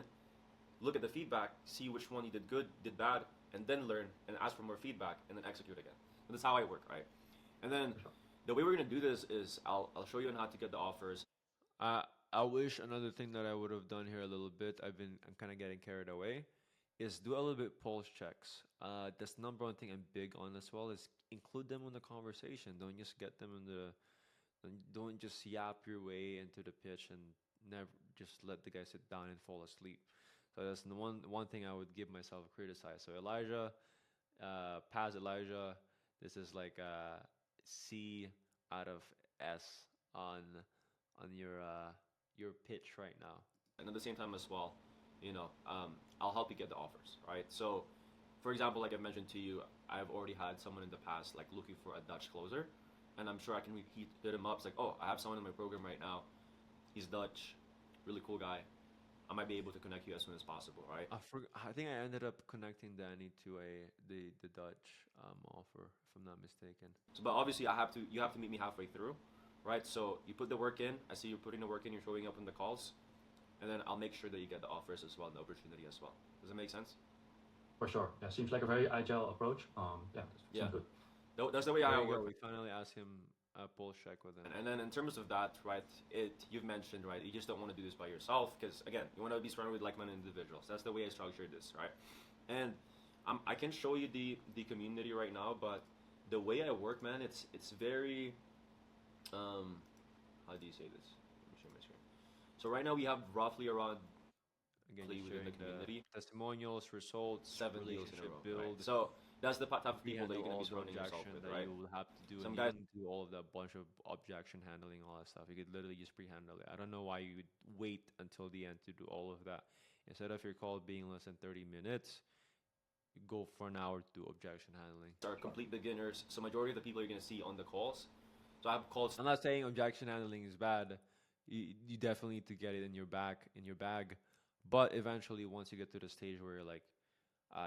C: look at the feedback, see which one you did good, did bad, and then learn and ask for more feedback and then execute again. And that's how I work, right? And then the way we're gonna do this is I'll show you on how to get the offers.
A: I wish another thing that I would have done here a little bit. I'm kind of getting carried away. Is do a little bit pulse checks. That's number one thing I'm big on as well. Is include them in the conversation. Don't just get them in the. Don't just yap your way into the pitch and never just let the guy sit down and fall asleep. So that's the one thing I would give myself a criticize. So Elijah, past Elijah, this is like a C out of S on your pitch right now.
C: And at the same time as well, I'll help you get the offers, right? So, for example, like I mentioned to you, I've already had someone in the past like looking for a Dutch closer, and I'm sure I can hit him up. It's like, oh, I have someone in my program right now. He's Dutch, really cool guy. I might be able to connect you as soon as possible, right?
A: I think I ended up connecting Danny to the Dutch offer, if I'm not mistaken.
C: So, but obviously, you have to meet me halfway through, right? So you put the work in. I see you're putting the work in. You're showing up in the calls, and then I'll make sure that you get the offers as well, the opportunity as well. Does that make sense?
B: For sure. Yeah, seems like a very agile approach. Seems good.
C: That's the way I work.
A: We finally asked him a pulse check with him.
C: And then in terms of that, right, you've mentioned, right, you just don't want to do this by yourself because, again, you want to be surrounded with like-minded individuals. That's the way I structured this, right? And I can show you the community right now, but the way I work, man, it's very, how do you say this? Let me share my screen. So right now we have roughly around,
A: Again,
C: within the community,
A: testimonials, results,
C: 7 deals in a row,
A: build.
C: right? So that's the type of people that you're going to be
A: all the
C: surrounding yourself
A: objection
C: with,
A: that
C: right?
A: you will have to do.
C: Some
A: And
C: guys-
A: you can do all of that bunch of objection handling, all that stuff. You could literally just pre-handle it. I don't know why you would wait until the end to do all of that. Instead of your call being less than 30 minutes, you go for an hour to do objection handling.
C: Are complete beginners. So majority of the people you're going to see on the calls. So I have calls.
A: I'm not saying objection handling is bad. You definitely need to get it in your bag. But eventually, once you get to the stage where you're like,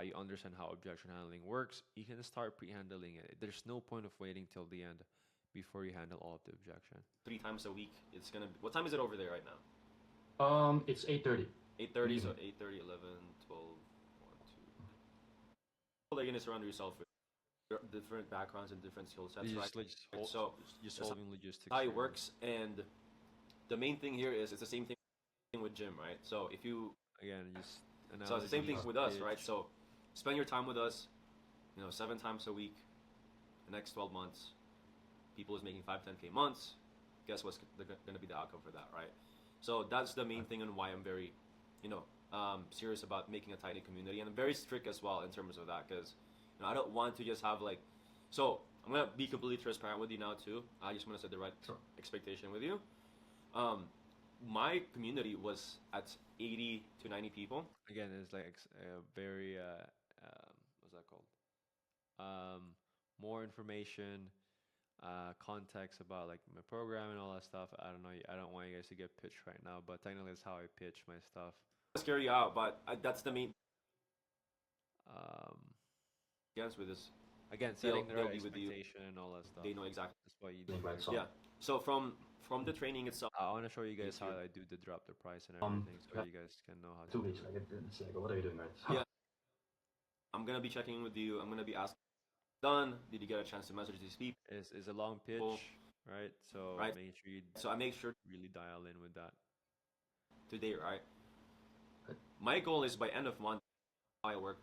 A: you understand how objection handling works, you can start pre-handling it. There's no point of waiting till the end before you handle all of the objection.
C: 3 times a week. It's gonna. What time is it over there right now?
B: It's 8:30.
C: 8:30. So 8:30, 11, 12, 1, 2. You're gonna surround yourself with different backgrounds and different skill sets, right? So
A: just
C: that's
A: solving logistics.
C: how it
A: here.
C: works. And the main thing here is it's the same thing with gym, right? So if you
A: Again, just
C: So it's the same thing
A: analogies,
C: with us, right?
A: pitch.
C: So spend your time with us, 7 times a week, the next 12 months. People is making 5, 10K months. Guess what's going to be the outcome for that, right? So that's the main thing and why I'm very, serious about making a tight knit community, and I'm very strict as well in terms of that because I don't want to just have like. So I'm gonna be completely transparent with you now too. I just want to set the right
B: Sure.
C: expectation with you. My community was at 80 to 90 people.
A: Again, it's like very what's that called? More information, context about like my program and all that stuff. I don't know. I don't want you guys to get pitched right now, but technically, that's how I pitch my stuff.
C: Scare you out, but that's the main
A: Um,
C: against with this.
A: Again,
C: They'll-
A: setting the
C: they'll
A: right
C: be with you.
A: expectation and all that stuff.
C: They know exactly.
A: That's what you do.
B: Right, so
C: Yeah. So from the training itself,
A: I want to show you guys how
C: Easier.
A: I do the drop the price and
B: Um,
A: everything, so you guys can know how to
B: 2
A: do
B: weeks,
A: it.
B: like it's like, what are you doing, right?
C: Yeah. I'm gonna be checking in with you. I'm gonna be asking, done. Did you get a chance to message these people?
A: It's a long pitch,
C: Cool.
A: right? So
C: Right.
A: make sure you
C: So I make sure
A: really dial in with that.
C: today, right?
B: Good.
C: My goal is by end of month, I work.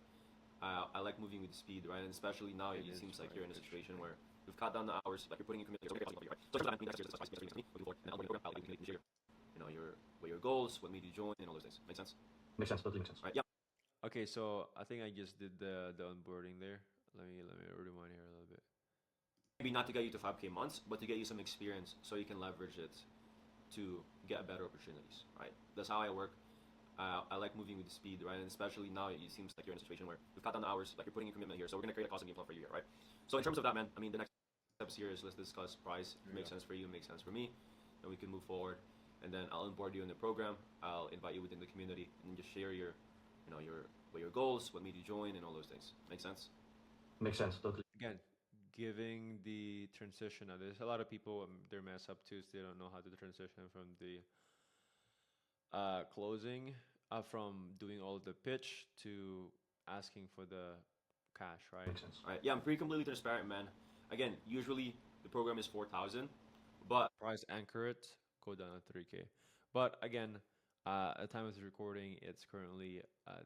C: I like moving with speed, right? And especially now,
A: It
C: it
A: is
C: seems like
A: right,
C: you're in a
A: for
C: situation
A: sure.
C: where we've cut down the hours, like you're putting in commitment, right? So that means that's me, moving forward, and I'll program, I'll make share, your goals, what made you join, and all those things. Make sense?
B: Makes sense, totally makes sense.
C: Right? Yeah.
A: Okay, so I think I just did the onboarding there. Let me rewind here a little bit.
C: Maybe not to get you to 5K months, but to get you some experience so you can leverage it to get better opportunities, right? That's how I work. I like moving with speed, right? And especially now, it seems like you're in a situation where we've cut down the hours, like you're putting in commitment here. So we're going to create a cost and game plan for you here, right? So in terms of that, man, I mean, the next steps here is let's discuss price. If it makes sense for you, it makes sense for me, and we can move forward. And then I'll onboard you in the program. I'll invite you within the community and just share your goals, what made you join, and all those things. Make sense?
B: Makes sense, totally.
A: Again, giving the transition. Now, there's a lot of people they're mess up too. So they don't know how to transition from the closing, from doing all the pitch to asking for the cash, right?
B: Makes sense.
C: All right. Yeah, I'm pretty completely transparent, man. Again, usually the program is 4,000, but
A: Price anchor it, go down to 3K. But again, at the time of the recording, it's currently at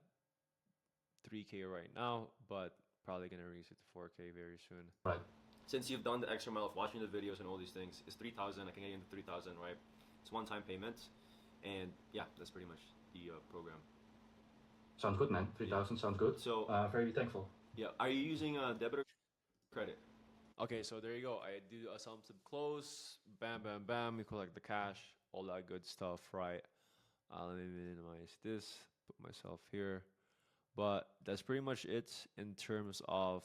A: 3K right now, but probably gonna raise it to 4K very soon.
B: Right.
C: since you've done the extra mile of watching the videos and all these things, it's 3,000. I can get you into 3,000, right? It's one-time payment, and yeah, that's pretty much the program.
B: Sounds good, man. 3,000 sounds good.
C: So
B: Very thankful.
C: yeah, are you using a debit or credit?
A: Okay, so there you go. I do a sum sub close, bam, bam, bam. You collect the cash, all that good stuff, right? Let me minimize this, put myself here. But that's pretty much it in terms of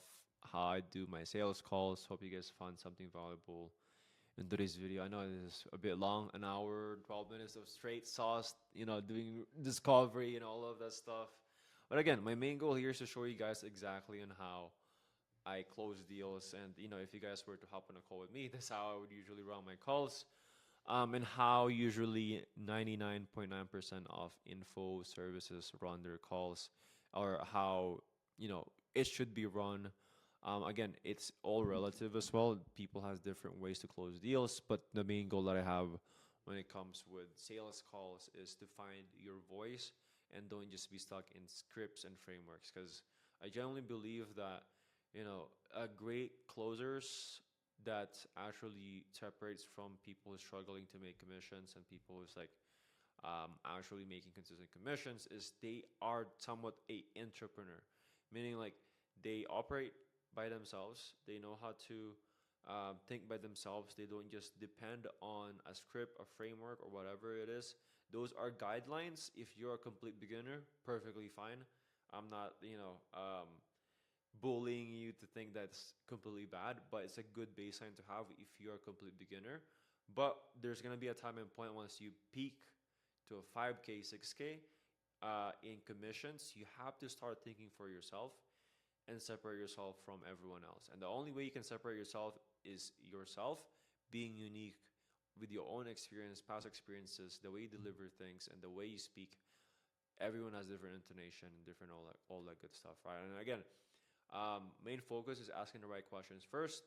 A: how I do my sales calls. Hope you guys found something valuable in today's video. I know this is a bit long, an hour, 12 minutes of straight sauce, doing discovery and all of that stuff. But again, my main goal here is to show you guys exactly on how I close deals. And, if you guys were to hop on a call with me, that's how I would usually run my calls. And how usually 99.9% of info services run their calls, or how, it should be run. Again, it's all relative as well. People has different ways to close deals, but the main goal that I have when it comes with sales calls is to find your voice and don't just be stuck in scripts and frameworks. Because I generally believe that, a great closers that actually separates from people who's struggling to make commissions and people who's like actually making consistent commissions is they are somewhat a entrepreneur, meaning like they operate by themselves. They know how to think by themselves. They don't just depend on a script, a framework, or whatever it is. Those are guidelines. If you're a complete beginner, perfectly fine. I'm not, bullying you to think that's completely bad, but it's a good baseline to have if you're a complete beginner. But there's gonna be a time and point once you peak to a 5K, 6K in commissions, you have to start thinking for yourself and separate yourself from everyone else. And the only way you can separate yourself is yourself being unique with your own experience, past experiences, the way you deliver things, and the way you speak. Everyone has different intonation and different all that good stuff, right? And again, main focus is asking the right questions first,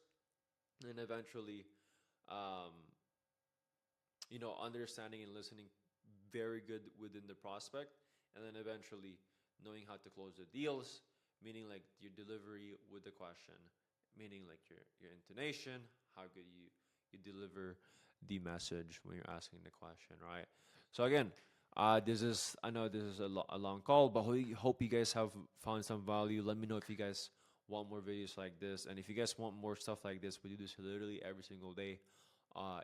A: and eventually, understanding and listening very good within the prospect, and then eventually knowing how to close the deals, meaning like your delivery with the question, meaning like your intonation, how good you deliver the message when you're asking the question, right? So again, this is I know this is a long call, but hope you guys have found some value. Let me know if you guys want more videos like this, and if you guys want more stuff like this, we do this literally every single day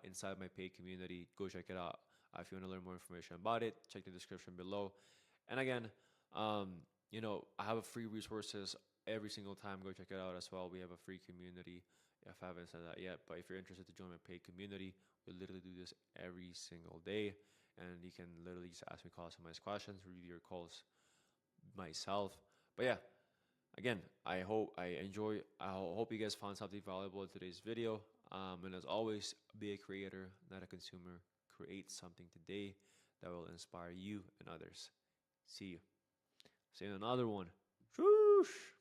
A: inside my paid community. Go check it out. If you want to learn more information about it, check the description below. And again, I have a free resources every single time. Go check it out as well. We have a free community. If I haven't said that yet, but if you're interested to join my paid community, we literally do this every single day, and you can literally just ask me customized questions, review your calls myself. But yeah, again, I hope you guys found something valuable in today's video. And as always, be a creator, not a consumer. Create something today that will inspire you and others. See you in another one. Shoosh.